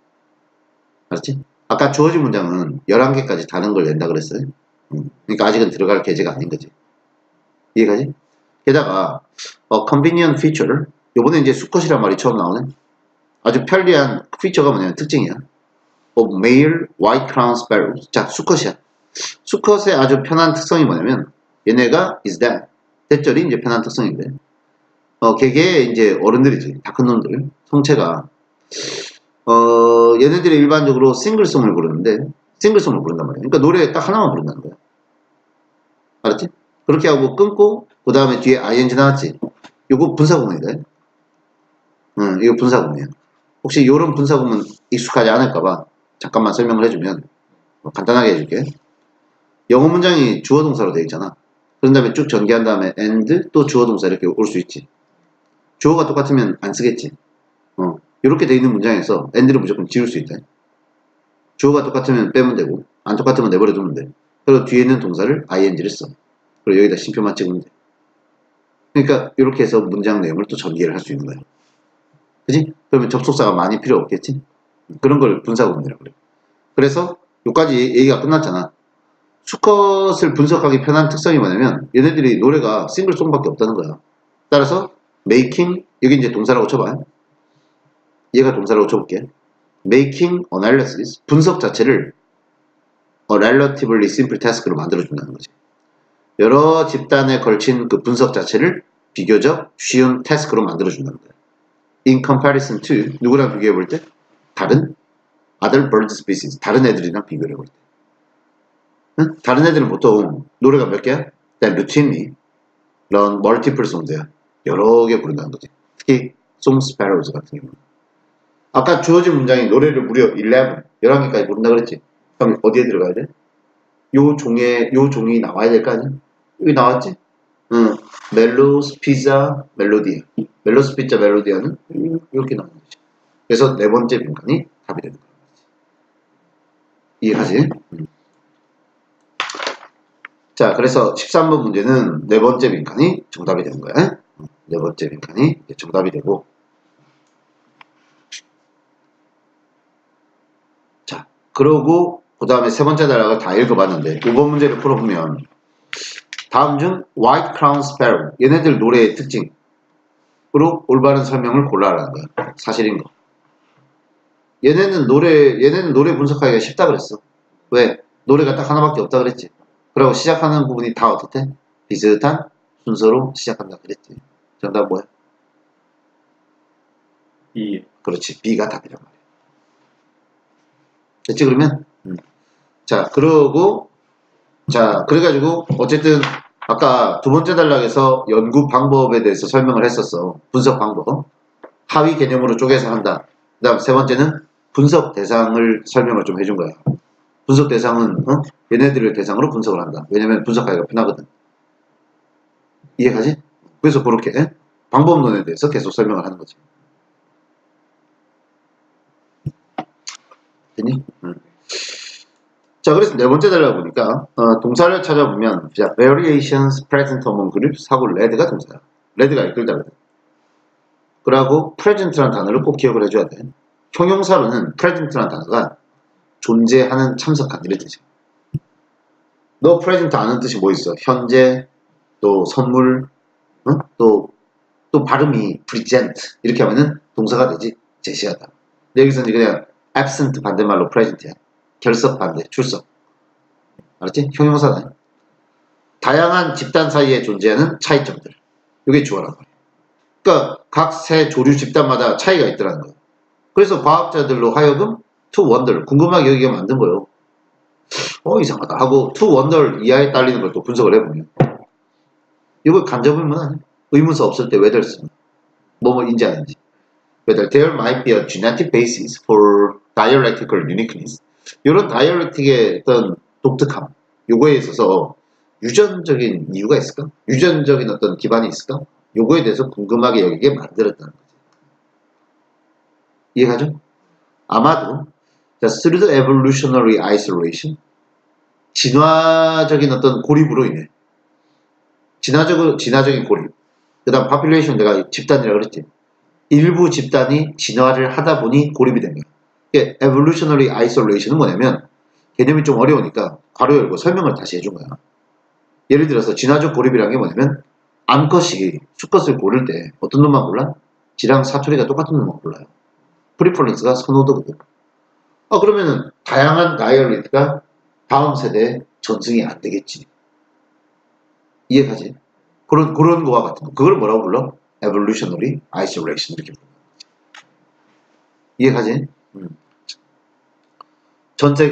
알았지? 아까 주어진 문장은 11개까지 다른 걸 낸다 그랬어요. 그러니까 아직은 들어갈 계제가 아닌 거지. 이해가지? 게다가 convenient feature, 요번에 이제 수컷이란 말이 처음 나오네. 아주 편리한 피처가 뭐냐면 특징이야. of male white crown sparrows. 자, 수컷이야. 수컷의 아주 편한 특성이 뭐냐면 얘네가 is that 대절이 이제 편한 특성인데 개개의 이제 어른들이지, 다 큰 놈들 성체가 얘네들이 일반적으로 싱글송을 부르는데 싱글송을 부른단 말이야. 그러니까 노래 딱 하나만 부른다는 거야. 알았지? 그렇게 하고 끊고 그 다음에 뒤에 ing 나왔지. 이거 분사구문이다. 이거 분사구문이야. 혹시 이런 분사구문 익숙하지 않을까봐 잠깐만 설명을 해주면 간단하게 해줄게. 영어 문장이 주어 동사로 되어 있잖아. 그런 다음에 쭉 전개한 다음에 and 또 주어 동사 이렇게 올 수 있지. 주어가 똑같으면 안 쓰겠지. 이렇게 되어 있는 문장에서 and를 무조건 지울 수 있다. 주어가 똑같으면 빼면 되고 안 똑같으면 내버려 두면 돼. 그리고 뒤에 있는 동사를 ing를 써. 그리고 여기다 쉼표만 찍으면 돼. 그러니까 이렇게 해서 문장 내용을 또 전개를 할 수 있는 거야. 그지? 그러면 접속사가 많이 필요 없겠지? 그런 걸 분사구문이라고 그래. 그래서 여기까지 얘기가 끝났잖아. 수컷을 분석하기 편한 특성이 뭐냐면 얘네들이 노래가 싱글송밖에 없다는 거야. 따라서 making, 여기 이제 동사라고 쳐봐요. 얘가 동사라고 쳐볼게. making analysis, 분석 자체를 a relatively simple task로 만들어준다는 거지. 여러 집단에 걸친 그 분석 자체를 비교적 쉬운 태스크로 만들어준다는 거야. in comparison to, 누구랑 비교해볼 때? 다른 other bird species, 다른 애들이랑 비교를 해볼 때. 응? 다른 애들은 보통 노래가 몇 개야? 일단 routinely run multiple songs야. 여러 개 부른다는 거지. 특히 song sparrows 같은 경우는. 아까 주어진 문장이 노래를 무려 11개까지 부른다 그랬지. 그럼 어디에 들어가야 돼? 요 종이 나와야 될 거 아니야? 여기 나왔지? 응. 멜로스 피자 멜로디아. 멜로스 피자 멜로디아는 이렇게 나오는 거지. 그래서 네 번째 빈칸이 답이 되는 거지. 이해하지? 자, 그래서 13번 문제는 네 번째 빈칸이 정답이 되는 거야. 네 번째 빈칸이 정답이 되고. 자, 그러고 그 다음에 세 번째 단락을 다 읽어봤는데 5번 문제를 풀어보면 다음 중 White Crown Sparrow, 얘네들 노래의 특징으로 올바른 설명을 골라라는 거야. 사실인 거. 얘네는 노래 분석하기가 쉽다 그랬어. 왜? 노래가 딱 하나밖에 없다 그랬지. 그리고 시작하는 부분이 다 어떻대? 비슷한 순서로 시작한다 그랬지. 정답 뭐야? B. 그렇지. B가 답이란 말이야. 됐지 그러면? 자, 그러고 자, 그래가지고 어쨌든 아까 두 번째 단락에서 연구 방법에 대해서 설명을 했었어. 분석 방법. 하위 개념으로 쪼개서 한다. 그 다음 세 번째는 분석 대상을 설명을 좀 해준 거야. 분석 대상은 얘네들을 대상으로 분석을 한다. 왜냐면 분석하기가 편하거든. 이해가지? 그래서 그렇게 방법론에 대해서 계속 설명을 하는 거지. 됐니? 자, 그래서 네 번째 단락 보니까 동사를 찾아보면 자, variations present among groups 하고 red가 동사야. red가 이끌다 그래. 그러고 present라는 단어를 꼭 기억을 해줘야 돼. 형용사로는 present라는 단어가 존재하는, 참석한 이런 뜻이야. 너 present 아는 뜻이 뭐 있어? 현재, 또 선물, 또 발음이 present 이렇게 하면은 동사가 되지. 제시하다. 근데 여기서는 그냥 absent 반대말로 present야. 결석 반대, 출석. 알았지? 형용사다. 다양한 집단 사이에 존재하는 차이점들. 이게 주어란 말이야. 그러니까 각 세 조류 집단마다 차이가 있더라는 거야. 그래서 과학자들로 하여금 to wonder, 궁금하게 여기게 만든 거예요. 이상하다 하고 to wonder 이하에 딸리는 걸 또 분석을 해보면 이거 간접의문 아니야? 의문사 없을 때 whether 쓰면 뭐인지 아닌지. whether there might be a genetic basis for dialectical uniqueness. 이런 다이얼렉틱의 어떤 독특함, 요거에 있어서 유전적인 이유가 있을까? 유전적인 어떤 기반이 있을까? 요거에 대해서 궁금하게 여기게 만들었다는 거지. 이해가죠? 아마도 through the evolutionary isolation 진화적인 어떤 고립으로 인해 진화적인 고립 그 다음 population 내가 집단이라고 그랬지 일부 집단이 진화를 하다 보니 고립이 된 거야. 이게 evolutionary isolation은 뭐냐면 개념이 좀 어려우니까 괄호 열고 설명을 다시 해준 거야. 예를 들어서 진화적 고립이라는 게 뭐냐면 암컷이 수컷을 고를 때 어떤 놈만 골라? 지랑 사투리가 똑같은 놈만 골라요. 프리퍼런스가 선호도거든. 그러면은 다양한 다이얼리트가 다음 세대에 전승이 안 되겠지. 이해가지? 그런 거와 같은 거. 그걸 뭐라고 불러? evolutionary isolation 이렇게 부르는 거지. 이해가지?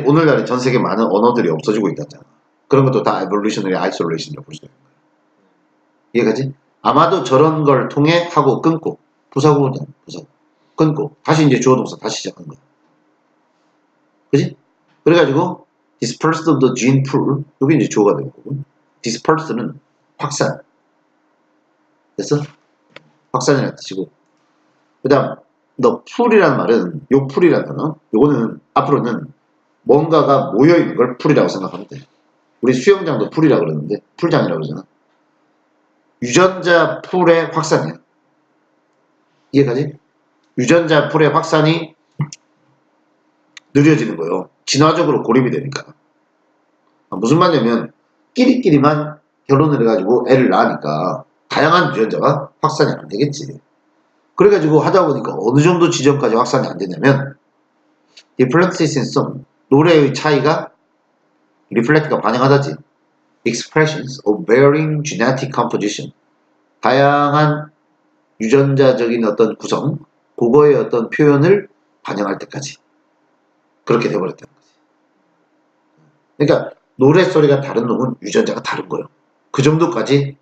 오늘날에 전 세계 많은 언어들이 없어지고 있다잖아. 그런 것도 다 evolutionary isolation이라고 볼 수 있는 거야. 이해가지? 아마도 저런 걸 통해 하고 끊고 부사구잖아. 부사구. 끊고 다시 이제 주어 동사 다시 시작하는 거야. 그지? 그래가지고 dispersed of the gene pool 여기 이제 주어가 되는 거고 dispersed는 확산 됐어? 확산이라는 뜻이고 그 다음 the pool이라는 말은 요 pool이라는 단어 요거는 앞으로는 뭔가가 모여있는 걸 pool이라고 생각하면 돼. 우리 수영장도 pool이라고 그러는데 풀장이라고 그러잖아. 유전자 풀의 확산이야. 이해가지? 유전자 풀의 확산이 느려지는 거예요. 진화적으로 고립이 되니까. 무슨 말이냐면 끼리끼리만 결혼을 해가지고 애를 낳으니까 다양한 유전자가 확산이 안 되겠지. 그래가지고 하다 보니까 어느 정도 지점까지 확산이 안 되냐면 differences in song 노래의 차이가 reflect가 반영하다지 expressions of varying genetic composition 다양한 유전자적인 어떤 구성 그거의 어떤 표현을 반영할 때까지 그렇게 돼버렸다는 거지. 그러니까 노래소리가 다른 놈은 유전자가 다른 거예요. 그 정도까지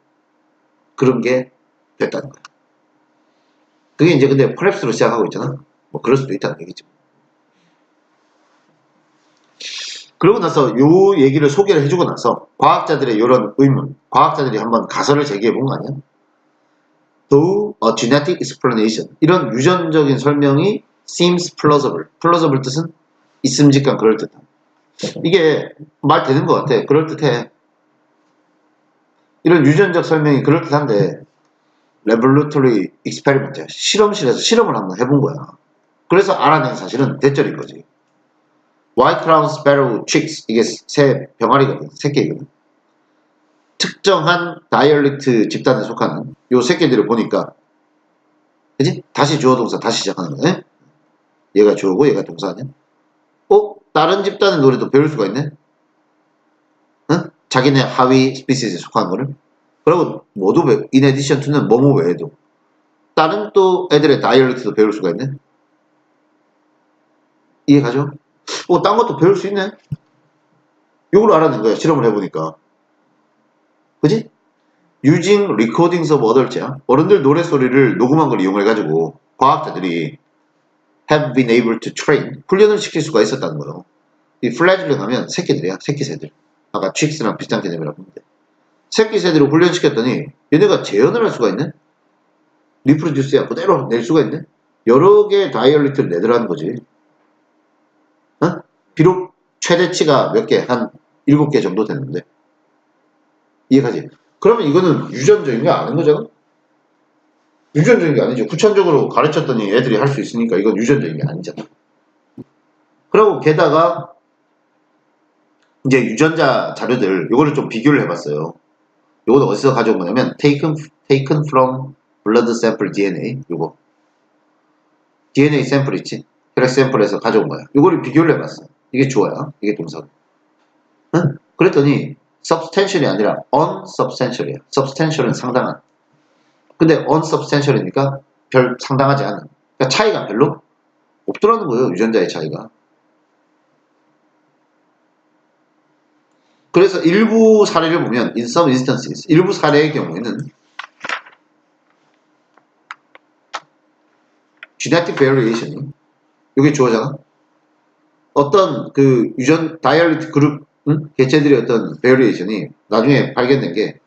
그런 게 됐다는 거야. 그게 이제 근데 펄랩스로 시작하고 있잖아. 뭐 그럴 수도 있다는 얘기죠. 그러고 나서 요 얘기를 소개를 해주고 나서 과학자들의 이런 의문, 과학자들이 한번 가설을 제기해 본 거 아니야? Though a genetic explanation 이런 유전적인 설명이 seems plausible. plausible 뜻은 있음직한 그럴듯한. 이게 말 되는 것 같아. 그럴듯해. 이런 유전적 설명이 그럴듯한데 laboratory experiment야. 실험실에서 실험을 한번 해본 거야. 그래서 알아낸 사실은 대절인 거지. White crown sparrow chicks 이게 새 병아리거든. 새끼거든. 특정한 다이얼리트 집단에 속하는 요 새끼들을 보니까 그치? 다시 주어 동사 다시 시작하는 거네. 얘가 주어고 얘가 동사네. 다른 집단의 노래도 배울 수가 있네. 응? 자기네 하위 스피시스에 속한 거를. 그리고 모두 in addition to는 뭐뭐 외에도 다른 또 애들의 다이얼리트도 배울 수가 있네. 이해가죠? 딴 것도 배울 수 있네. 이걸 알아낸 거야. 실험을 해보니까. 그지? Using recordings of others야. 어른들 노래소리를 녹음한 걸 이용해가지고 과학자들이 have been able to train 훈련을 시킬 수가 있었다는 거예요. 이 플래줄링 하면 새끼들이야. 새끼새들. 아까 chicks랑 비슷한 개념이라고 하는데 새끼새들을 훈련시켰더니 얘네가 재현을 할 수가 있네. 리프로듀스야. 그대로 낼 수가 있네. 여러 개의 다이얼리트를 내더라는 거지. 어? 비록 최대치가 몇 개? 한 7개 정도 됐는데 이해가지? 그러면 이거는 유전적인 게 아닌 거잖아? 유전적인 게 아니죠. 후천적으로 가르쳤더니 애들이 할 수 있으니까 이건 유전적인 게 아니잖아. 그리고 게다가 이제 유전자 자료들 이거를 좀 비교를 해봤어요. 이거는 어디서 가져온 거냐면 taken from blood sample DNA 요거 DNA 샘플 있지? 혈액 샘플에서 가져온 거야. 이거를 비교를 해봤어. 이게 주어야. 이게 동사. 응? 그랬더니 substantial이 아니라 unsubstantial이야. substantial은 상당한. 근데 unsubstantial이니까 별 상당하지 않은. 그러니까 차이가 별로 없더라는 거예요. 유전자의 차이가. 그래서 일부 사례를 보면 in some instances 일부 사례의 경우에는 genetic variation이 이게 주어잖아. 어떤 그 유전 다이얼리트 그룹 개체들의 어떤 variation이 나중에 발견된 게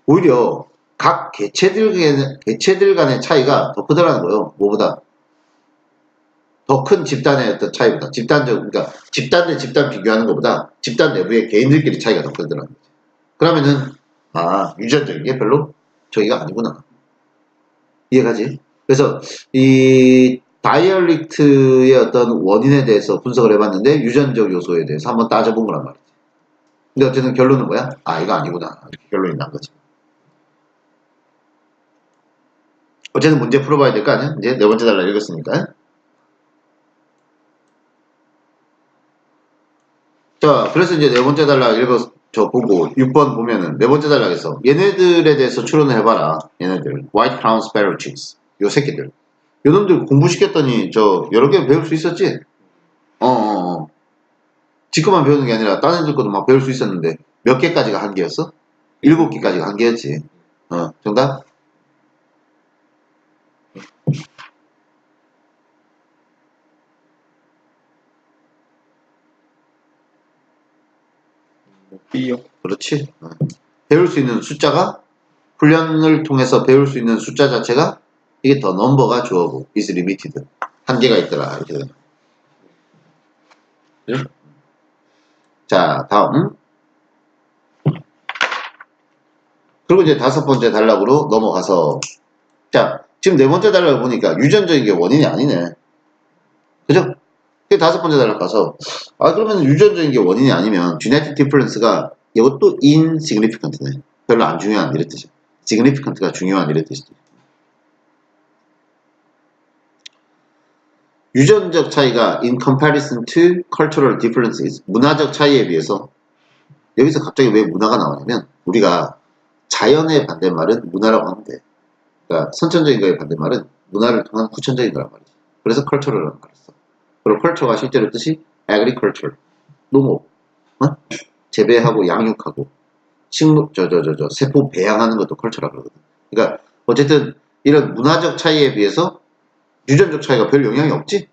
오히려 각 개체들 간의 차이가 더 크더라는 거예요. 뭐보다 더 큰 집단의 어떤 차이보다 그러니까 집단 대 집단 비교하는 것보다 집단 내부의 개인들끼리 차이가 더 크더라는 거지. 그러면은 유전적인 게 별로 저기가 아니구나. 이해가지? 그래서 이 다이얼릭트의 어떤 원인에 대해서 분석을 해봤는데 유전적 요소에 대해서 한번 따져본 거란 말이지. 근데 어쨌든 결론은 뭐야? 이거 아니구나. 이렇게 결론이 난 거지. 어쨌든 문제 풀어봐야 될 거 아니야? 이제 네 번째 달라 읽었으니까. 자, 그래서 이제 네 번째 달락 저 보고 6번 보면은 네 번째 단락에서 얘네들에 대해서 추론을 해봐라. 얘네들 White Crown Sparrow Chicks 요 새끼들 요놈들 공부시켰더니 저 여러 개 배울 수 있었지? 지금만 배우는 게 아니라 다른 애들 것도 막 배울 수 있었는데 몇 개까지가 한계였어? 7개까지가 한계였지. 정답? B요. 그렇지. 배울 수 있는 숫자가 훈련을 통해서 배울 수 있는 숫자 자체가 이게 더 넘버가 주어고 is limited 한계가 있더라 이렇게 되는. 네? 자 다음 그리고 이제 다섯 번째 단락으로 넘어가서 자 지금 네 번째 단락을 보니까 유전적인 게 원인이 아니네. 그죠? 다섯 번째 단락 가서 그러면 유전적인 게 원인이 아니면 genetic difference가 이것도 insignificant네. 별로 안 중요한 이런 뜻이야. significant가 중요한 이런 뜻이지. 유전적 차이가 in comparison to cultural differences 문화적 차이에 비해서 여기서 갑자기 왜 문화가 나오냐면 우리가 자연의 반대말은 문화라고 하면 돼. 그러니까 선천적인 거의 반대말은 문화를 통한 후천적인 거란 말이지. 그래서 cultural라는 말을 써. 그리고 culture가 실제로 뜻이 agriculture 농업 재배하고 양육하고 식물 세포 배양하는 것도 culture라 그러거든. 그러니까 어쨌든 이런 문화적 차이에 비해서 유전적 차이가 별 영향이 없지?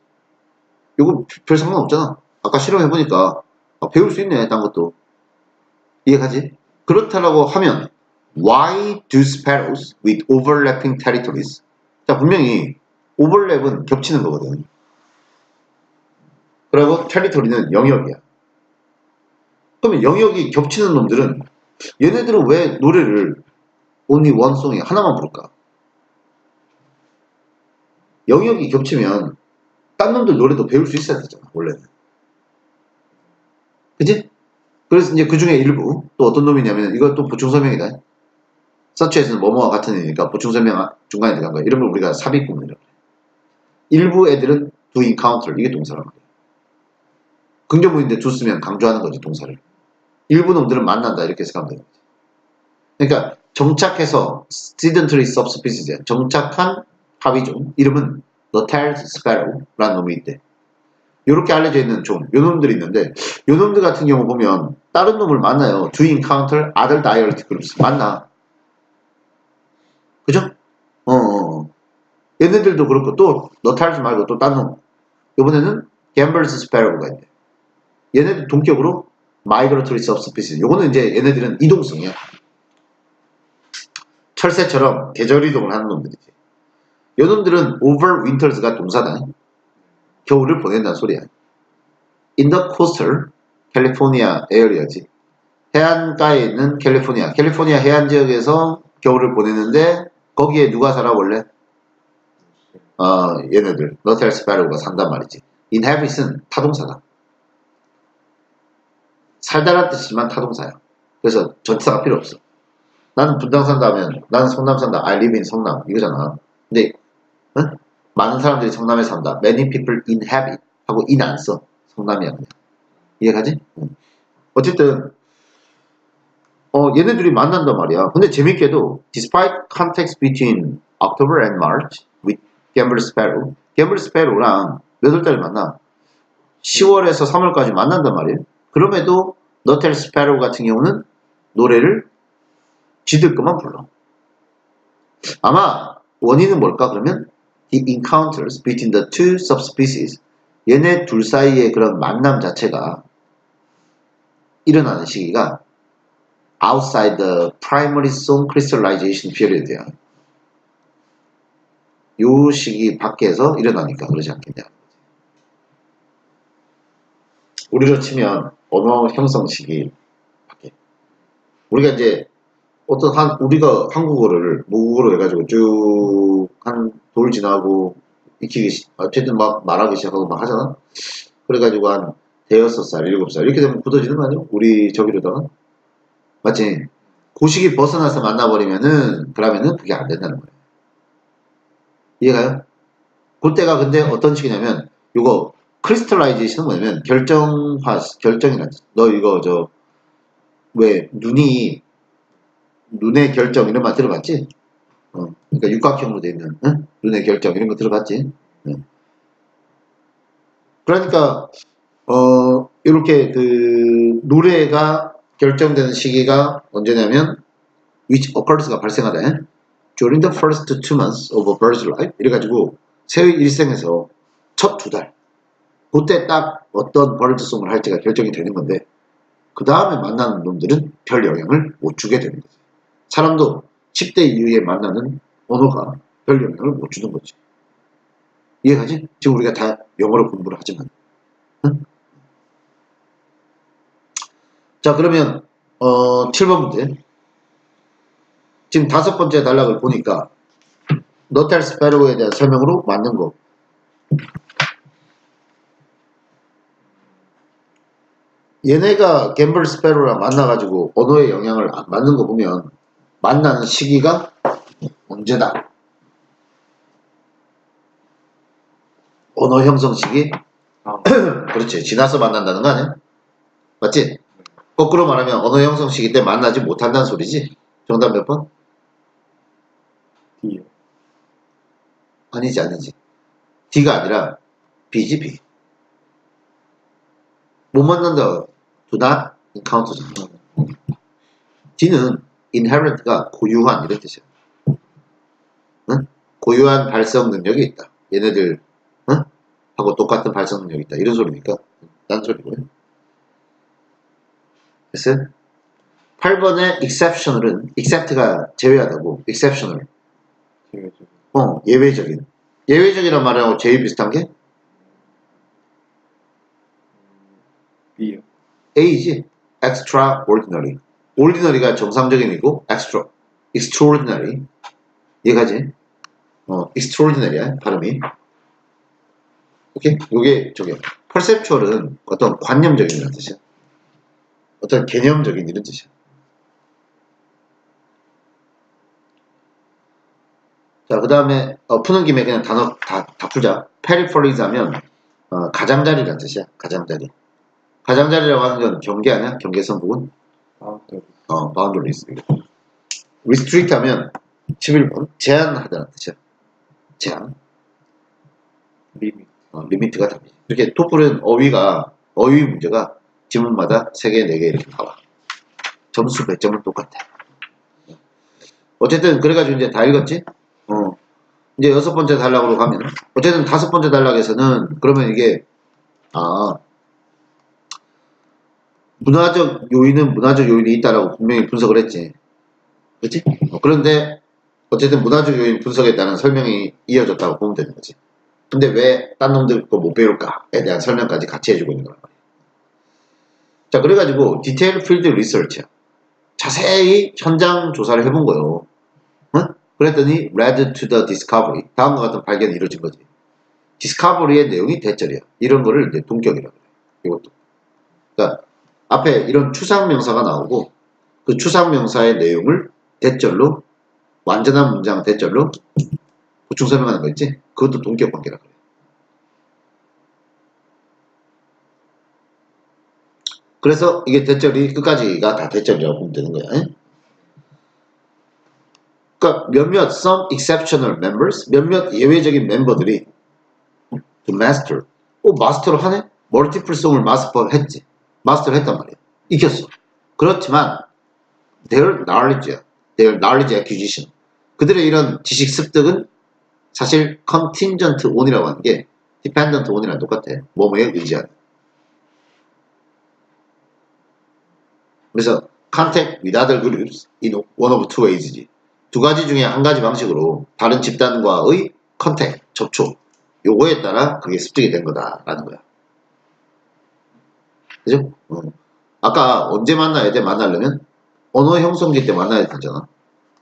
이거 별 상관없잖아. 아까 실험해보니까 배울 수 있네 딴 것도. 이해가지? 그렇다라고 하면 Why do sparrows with overlapping territories 자 분명히 오버랩은 겹치는 거거든. 그리고 territory는 영역이야. 그러면 영역이 겹치는 놈들은 얘네들은 왜 노래를 only one song에 하나만 부를까? 영역이 겹치면 딴 놈들 노래도 배울 수 있어야 되잖아 원래는. 그치? 그래서 이제 그 중에 일부 또 어떤 놈이냐면 이건 또 보충 설명이다. 서치에서는 뭐뭐와 같은 애니까 보충 설명 중간에 들어간 거야. 이런 걸 우리가 삽입구문이라고 해. 일부 애들은 do encounter 이게 동사란 말이야. 긍정문인데 do 쓰면 강조하는 거지 동사를. 일부 놈들은 만난다 이렇게 생각하면 되는 거지. 그러니까 정착해서 sedentary subspecies 정착한 합의종 이름은 notarial sparrow라는 놈이 있대. 이렇게 알려져 있는 종, 요 놈들이 있는데 요 놈들 같은 경우 보면 다른 놈을 만나요. do encounter other dialect groups 만나. 그죠? 얘네들도 그렇고 또 notarial 말고 또 딴 놈. 이번에는 gambler's sparrow가 있대. 얘네들 동격으로 migratory subspecies. 요거는 이제 얘네들은 이동성이야. 철새처럼 계절 이동을 하는 놈들이지. 요 놈들은 overwinters가 동사다. 겨울을 보낸다는 소리야. In the coastal California area지. 해안가에 있는 캘리포니아 해안 지역에서 겨울을 보내는데 거기에 누가 살아 원래? 얘네들 너텔 스파로우가 산단 말이지. inhabit은 타동사다. 살다란 뜻이지만 타동사야. 그래서 전치사가 필요 없어. 나는 분당 산다 하면 나는 성남 산다. I live in 성남 이거잖아. 근데 많은 사람들이 성남에 산다. Many people inhabit 하고 in 안 써. 성남이야 그냥. 이해가지? 어쨌든 얘네들이 만난단 말이야. 근데 재밌게도 despite context between October and March with Gamble Sparrow랑 몇 월달에 만나? 10월에서 3월까지 만난단 말이에요. 그럼에도 너텔 스파로우 같은 경우는 노래를 지들 것만 불러. 아마 원인은 뭘까 그러면 the encounters between the two subspecies 얘네 둘 사이의 그런 만남 자체가 일어나는 시기가 outside the primary song crystallization period야. 요 시기 밖에서 일어나니까 그러지 않겠냐. 우리로 치면 언어 형성식이 바뀌어. 우리가 이제 우리가 한국어를 모국어로 해가지고 쭉 한 돌 지나고 어쨌든 막 말하기 시작하고 막 하잖아. 그래가지고 한 대여섯 살, 일곱 살 이렇게 되면 굳어지는 거 아니야? 우리 저기로다가 맞지? 그 시기 벗어나서 만나버리면은 그러면은 그게 안 된다는 거예요. 이해가요? 그때가 근데 어떤 식이냐면 이거 크리스탈라이제이션은 뭐냐면 결정이란 너 이거 저 왜 눈의 결정 이런 말 들어봤지? 그러니까 육각형으로 돼 있는 눈의 결정 이런 거 들어봤지? 그러니까 이렇게 그 노래가 결정되는 시기가 언제냐면 which occurrence가 발생하다. During the first 2 months of a bird's life 이래가지고 새의 일생에서 첫 2달 그때 딱 어떤 버드송을 할지가 결정이 되는 건데 그 다음에 만나는 놈들은 별 영향을 못 주게 되는 거지. 사람도 10대 이후에 만나는 언어가 별 영향을 못 주는 거지. 이해가지? 지금 우리가 다 영어로 공부를 하지만 응? 자 그러면 7번 문제 지금 5번째 단락을 보니까 너텔 스페로에 대한 설명으로 맞는 거 얘네가 갬블 스페로랑 만나가지고 언어의 영향을 안 받는 거 보면 만나는 시기가 언제다? 언어 형성 시기? 그렇지. 지나서 만난다는 거 아니야? 맞지? 거꾸로 말하면 언어 형성 시기 때 만나지 못한다는 소리지? 정답 몇 번? D요. 아니지. D가 아니라 B지, B. 못 만난다. Do not encounter잖아. D는 inherent가 고유한 이런 뜻이야. 응? 고유한 발성 능력이 있다. 얘네들 응? 하고 똑같은 발성 능력이 있다. 이런 소리니까 딴 소리고요. 됐어요? 8번의 exceptional은 except가 제외하다고 exceptional 예외적인 예외적이란 말하고 제일 비슷한 게 B요. A지 extraordinary ordinary가 정상적인이고 extraordinary 얘가지 extraordinary야 발음이 오케이? 요게 저기 perceptual은 어떤 관념적인 이런 뜻이야 어떤 개념적인 이런 뜻이야 자 그 다음에 푸는 김에 그냥 단어 다 풀자 peripheries 하면 가장자리란 뜻이야 가장자리 가장자리라고 하는 건 경계 아니야? 경계선 부분? boundaries. restrict 하면 11번 제한하다는 뜻이야. 제한. 리미트가 답이지. 이렇게 토플은 어휘 문제가 지문마다 3개, 4개 이렇게 나와. 점수 배점은 똑같아. 어쨌든 그래가지고 이제 다 읽었지? 이제 6번째 단락으로 가면 어쨌든 5번째 단락에서는 그러면 이게 문화적 요인이 있다라고 분명히 분석을 했지. 그렇지? 그런데 어쨌든 문화적 요인 분석에 따른 설명이 이어졌다고 보면 되는 거지. 근데 왜 딴 놈들 거 못 배울까에 대한 설명까지 같이 해주고 있는 거란 말이야. 자, 그래가지고 디테일 필드 리서치야. 자세히 현장 조사를 해본 거예요. 응? 그랬더니 led to the discovery. 다음과 같은 발견이 이루어진 거지. 디스커버리의 내용이 대절이야. 이런 거를 이제 동격이라고 그래. 이것도. 그러니까 앞에 이런 추상명사가 나오고 그 추상명사의 내용을 대절로 완전한 문장 대절로 보충 설명하는 거 있지? 그것도 동격 관계라고 그래. 그래서 이게 대절이 끝까지가 다 대절이라고 보면 되는 거야. 그러니까 몇몇 some exceptional members 몇몇 예외적인 멤버들이 to master 마스터를 하네? 멀티플 송을 마스터를 했단 말이야. 익혔어. 그렇지만 their knowledge acquisition 그들의 이런 지식 습득은 사실 contingent on이라고 하는 게 dependent on이랑 똑같아. 뭐뭐에 의지하는. 그래서 contact with other groups in one of two ways지. 2가지 중에 한 가지 방식으로 다른 집단과의 컨택, 접촉 요거에 따라 그게 습득이 된 거다라는 거야. 그죠? 아까 언제 만나야 돼? 만나려면 언어 형성기 때 만나야 되잖아.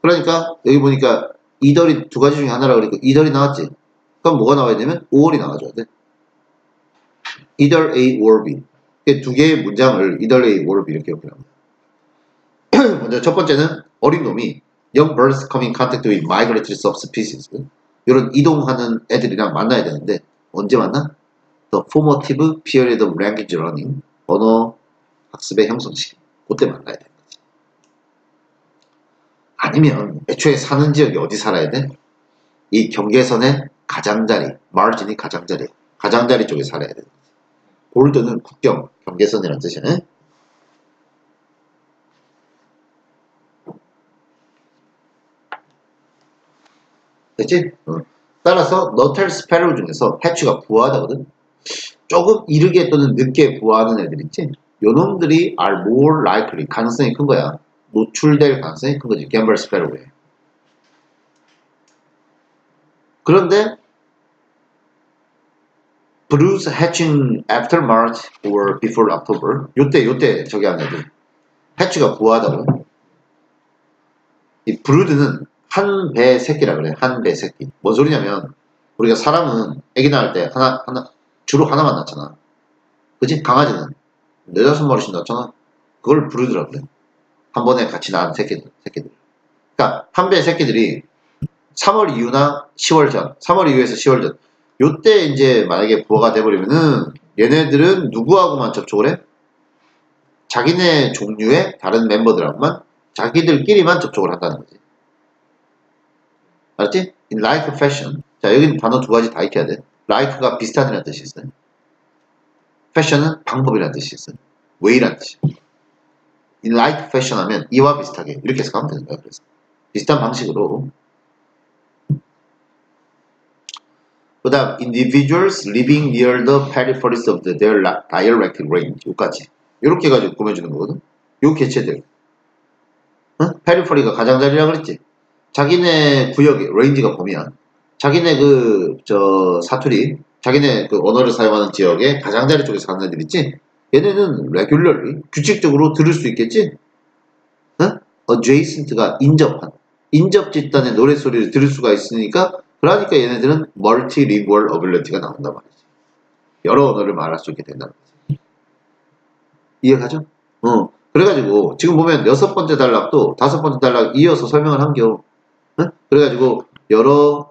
그러니까 여기 보니까 이덜이 두 가지 중에 하나라 그러니까 이덜이 나왔지. 그럼 뭐가 나와야 되면 5월이 나와줘야 돼. either A or B. 두 개의 문장을 either A or B 이렇게 표현합니다. 먼저 첫 번째는 어린 놈이 young birds come in contact with migratory subspecies. 이런 이동하는 애들이랑 만나야 되는데 언제 만나? The formative period of language learning. 언어 학습의 형성 시기. 그때 만나야 되는 거지. 아니면 애초에 사는 지역이 어디 살아야 돼? 이 경계선의 가장자리, margin이 가장자리, 가장자리 쪽에 살아야 돼. 볼드는 국경, 경계선이라는 뜻이네. 됐지? 따라서 너텔 스패로 중에서 해추가 부화하다거든. 조금 이르게 또는 늦게 부화하는 애들 있지? 요놈들이 are more likely, 가능성이 큰 거야. 노출될 가능성이 큰 거지. 갬벌 스패로에. 그런데 Brood hatching after March or before October. 요때 저기 하는 애들. 해추가 부화하다고. 이 브루드는 한 배 새끼라 그래. 한 배 새끼. 뭔 소리냐면 우리가 사람은 애기 낳을 때 주로 하나만 낳잖아. 그치? 강아지는 4~5마리씩 낳잖아. 그걸 브루드라 그래. 한 번에 같이 낳은 새끼들. 그러니까 한 배 새끼들이 3월 이후나 10월 전, 3월 이후에서 10월 전. 요때 이제 만약에 부화가 돼버리면은 얘네들은 누구하고만 접촉을 해? 자기네 종류의 다른 멤버들하고만 자기들끼리만 접촉을 한다는 거지. 알았지? In like fashion. 자, 여기는 단어 두 가지 다 익혀야 돼. like가 비슷한이라는 뜻이 있어요. fashion은 방법이라는 뜻이 있어요. way라는 뜻이. In like fashion 하면 이와 비슷하게 이렇게 해서 가면 되는 거야. 그래서 비슷한 방식으로. 그 다음 individuals living near the peripheries of their dialectic range. 요까지. 요렇게 해가지고 꾸며주는 거거든. 요 개체들. 응? 페리퍼리가 가장자리라 그랬지. 자기네 구역이 레인지가 범위야. 자기네 사투리, 자기네 그 언어를 사용하는 지역의 가장자리 쪽에 사는 애들 있지. 얘네는 regularly 규칙적으로 들을 수 있겠지. 응? adjacent가 인접 집단의 노래 소리를 들을 수가 있으니까. 그러니까 얘네들은 multilingual ability가 나온단 말이지. 여러 언어를 말할 수 있게 된다는 거지. 이해가죠? 그래가지고 지금 보면 6번째 단락도 5번째 단락 이어서 설명을 한겨. 응? 그래가지고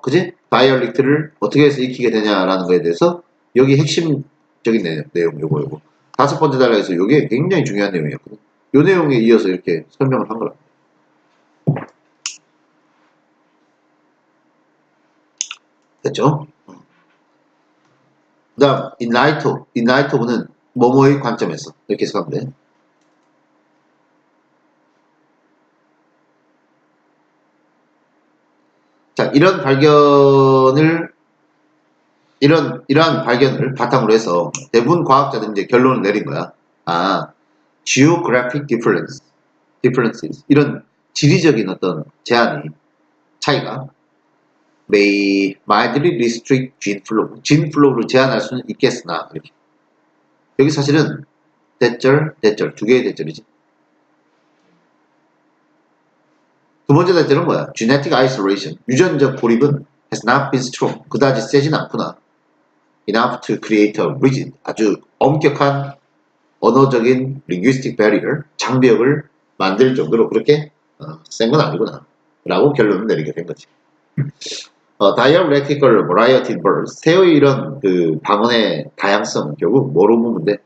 그지? 다이얼릭트를 어떻게 해서 익히게 되냐라는 거에 대해서 여기 핵심적인 내용 요거 5번째 단락에서 요게 굉장히 중요한 내용이었거든. 요 내용에 이어서 이렇게 설명을 한 거라. 됐죠? 그 다음 인라이토브는 뭐뭐의 관점에서 이렇게 해서 가면 돼. 자, 이러한 발견을 바탕으로 해서 대부분 과학자들은 이제 결론을 내린 거야. geographic differences. 이런 지리적인 어떤 차이가 may mildly restrict gene flow를 제한할 수는 있겠으나, 이렇게. 여기 사실은 대절, 두 개의 대절이지. 두 번째 대절은 뭐야? genetic isolation. 유전적 고립은 has not been strong. 그다지 세진 않구나. enough to create a rigid. 아주 엄격한 언어적인 linguistic barrier. 장벽을 만들 정도로 그렇게 센 건 아니구나. 라고 결론을 내리게 된 거지. dialectical variety in birds. 새의 이런 그 방언의 다양성은 결국 뭐로 보면 돼?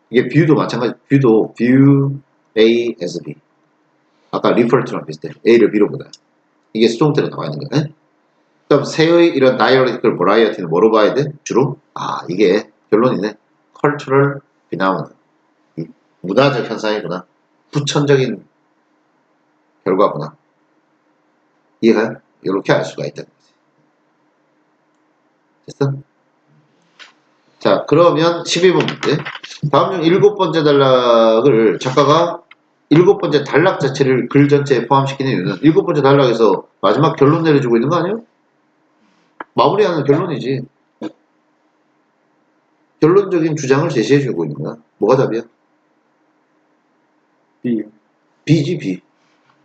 이게 뷰도 마찬가지. view A as B. 아까 refer to랑 비슷해. A를 B로 보다. 이게 수동태로 나와 있는 거네. 그럼 새의 이런 dialectical variety는 뭐로 봐야 돼? 주로? 이게 결론이네. cultural phenomenon. 문화적 현상이구나. 후천적인 결과구나. 이해가요? 이렇게 알 수가 있다는 거지. 됐어? 자, 그러면 12번 문제. 다음 중 7번째 단락을 작가가 7번째 단락 자체를 글 전체에 포함시키는 이유는 7번째 단락에서 마지막 결론 내려주고 있는 거 아니에요? 마무리하는 결론이지. 결론적인 주장을 제시해주고 있는 거야. 뭐가 답이야? B요. B지, B.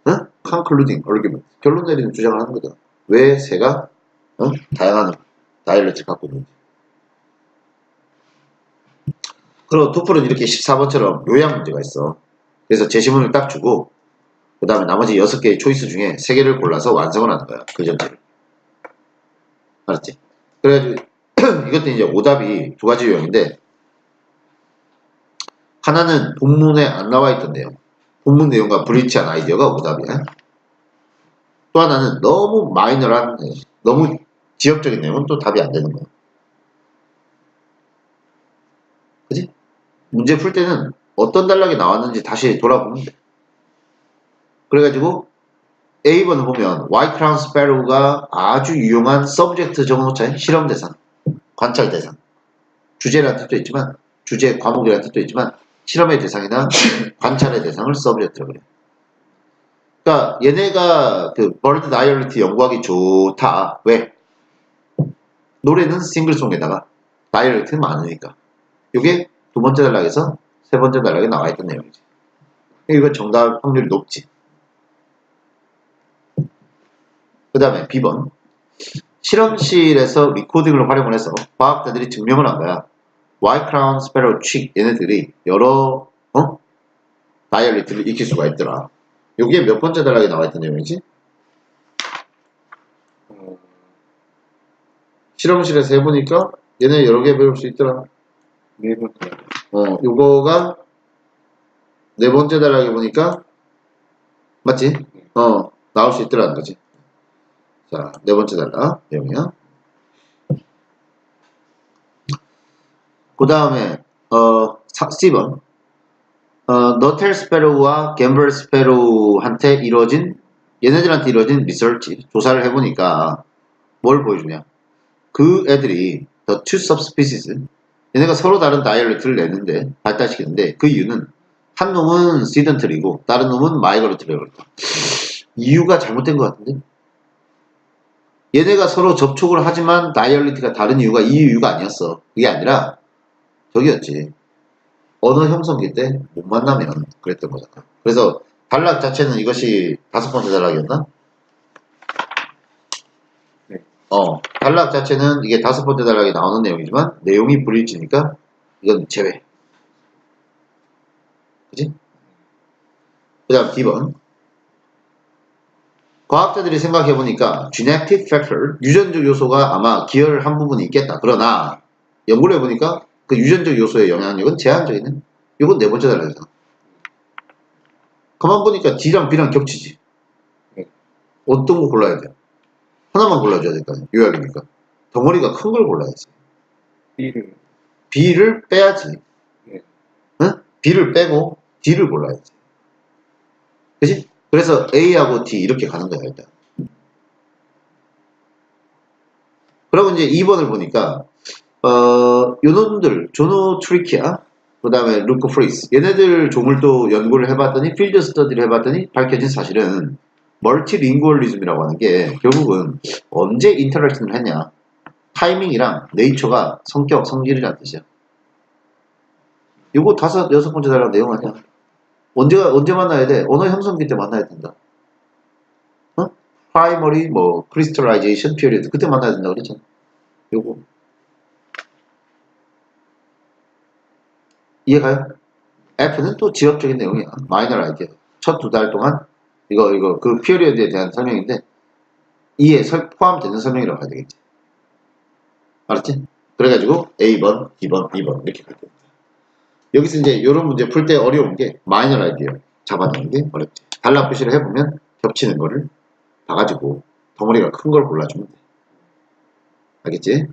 어? concluding argument. 결론 내리는 주장을 하는 거다. 왜 새가 다양한 다이얼리티를 갖고 있는지. 그리고 토플은 이렇게 14번처럼 요약 문제가 있어. 그래서 제시문을 딱 주고 그 다음에 나머지 6개의 초이스 중에 3개를 골라서 완성을 하는 거야. 그 전제를. 알았지? 그래가지고 이것도 이제 오답이 2가지 유형인데, 하나는 본문에 안 나와 있던 내용, 본문 내용과 불일치한 아이디어가 오답이야. 또 하나는 너무 마이너한, 너무 지역적인 내용은 또 답이 안 되는 거야. 그지? 문제 풀 때는 어떤 단락이 나왔는지 다시 돌아보면 돼. 그래가지고 A번을 보면 White Crown Sparrow가 아주 유용한 서브젝트 적어놓자. 실험 대상, 관찰 대상. 주제라는 뜻도 있지만, 주제 과목이라는 뜻도 있지만, 실험의 대상이나 관찰의 대상을 서브젝트라고 그래. 그러니까 얘네가 그 버드 다이얼리티 연구하기 좋다. 왜? 노래는 싱글송에다가 다이얼리티는 많으니까. 이게 2번째 단락에서 3번째 단락에 나와 있던 내용이지. 이건 정답 확률이 높지. 그 다음에 B번. 실험실에서 리코딩을 활용을 해서 과학자들이 증명을 한 거야. White Crown Sparrow Chick 얘네들이 여러 다이얼리티를 익힐 수가 있더라. 여기에 몇 번째 단락에 나와 있던 내용이지? 실험실에서 해보니까 얘네 여러 개 배울 수 있더라. 4번째. 요거가 4번째 단락에 보니까 맞지? 나올 수 있더라는 거지. 자, 4번째 단락 내용이야. 그 다음에 C번. 너텔 스페로우와 갬블 스페로우한테 얘네들한테 이루어진 리서치, 조사를 해보니까 뭘 보여주냐. 그 애들이 the two subspecies, 얘네가 서로 다른 다이얼리티를 내는데, 발달시키는데, 그 이유는 한 놈은 시던틀이고 다른 놈은 마이그러트라고 그랬다. 이유가 잘못된 것 같은데? 얘네가 서로 접촉을 하지만 다이얼리티가 다른 이유가 이 이유가 아니었어. 그게 아니라 저기였지. 언어 형성기 때 못 만나면 그랬던 거잖아. 그래서 단락 자체는 이것이 5번째 단락이었나? 네. 단락 자체는 이게 5번째 단락에 나오는 내용이지만 내용이 불일치니까 이건 제외. 그치? 그 다음 D번. 과학자들이 생각해보니까 genetic factor, 유전적 요소가 아마 기여를 한 부분이 있겠다. 그러나 연구를 해보니까 그 유전적 요소의 영향력은 제한적이네. 이건 4번째 단락이잖아. 가만 보니까 D랑 B랑 겹치지. 어떤 거 골라야 돼? 하나만 골라줘야 될까? 요약이니까. 덩어리가 큰 걸 골라야지. B를 빼야지. 네. 응? B를 빼고 D를 골라야지. 그치? 그래서 A하고 D 이렇게 가는 거야, 일단. 그리고 이제 2번을 보니까, 요놈들, 조노 트리키아, 그 다음에 루크 프리스, 얘네들 종을 또 연구를 해봤더니, 필드 스터디를 해봤더니, 밝혀진 사실은, 멀티링구얼리즘이라고 하는 게, 결국은 언제 인터랙션을 했냐. 타이밍이랑 네이처가 성격, 성질이라는 뜻이야. 요거 6번째 단락 내용 아니야. 언제 만나야 돼? 언어 형성기 때 만나야 된다. 프라이머리, 크리스탈라이제이션 피리어드, 그때 만나야 된다 그랬잖아. 요거. 이해가요? F는 또 지역적인 내용이야. 마이너 아이디어. 첫 2달 동안, 그 피리어드에 대한 설명인데, 이에 포함되는 설명이라고 해야 되겠지. 알았지? 그래가지고, A번, B번, B번, 이렇게 갈 겁니다. 여기서 이제 이런 문제 풀 때 어려운 게 마이너 아이디어 잡아내는 게 어렵지. 단락 표시를 해보면 겹치는 거를 봐가지고 덩어리가 큰 걸 골라주면 돼. 알겠지?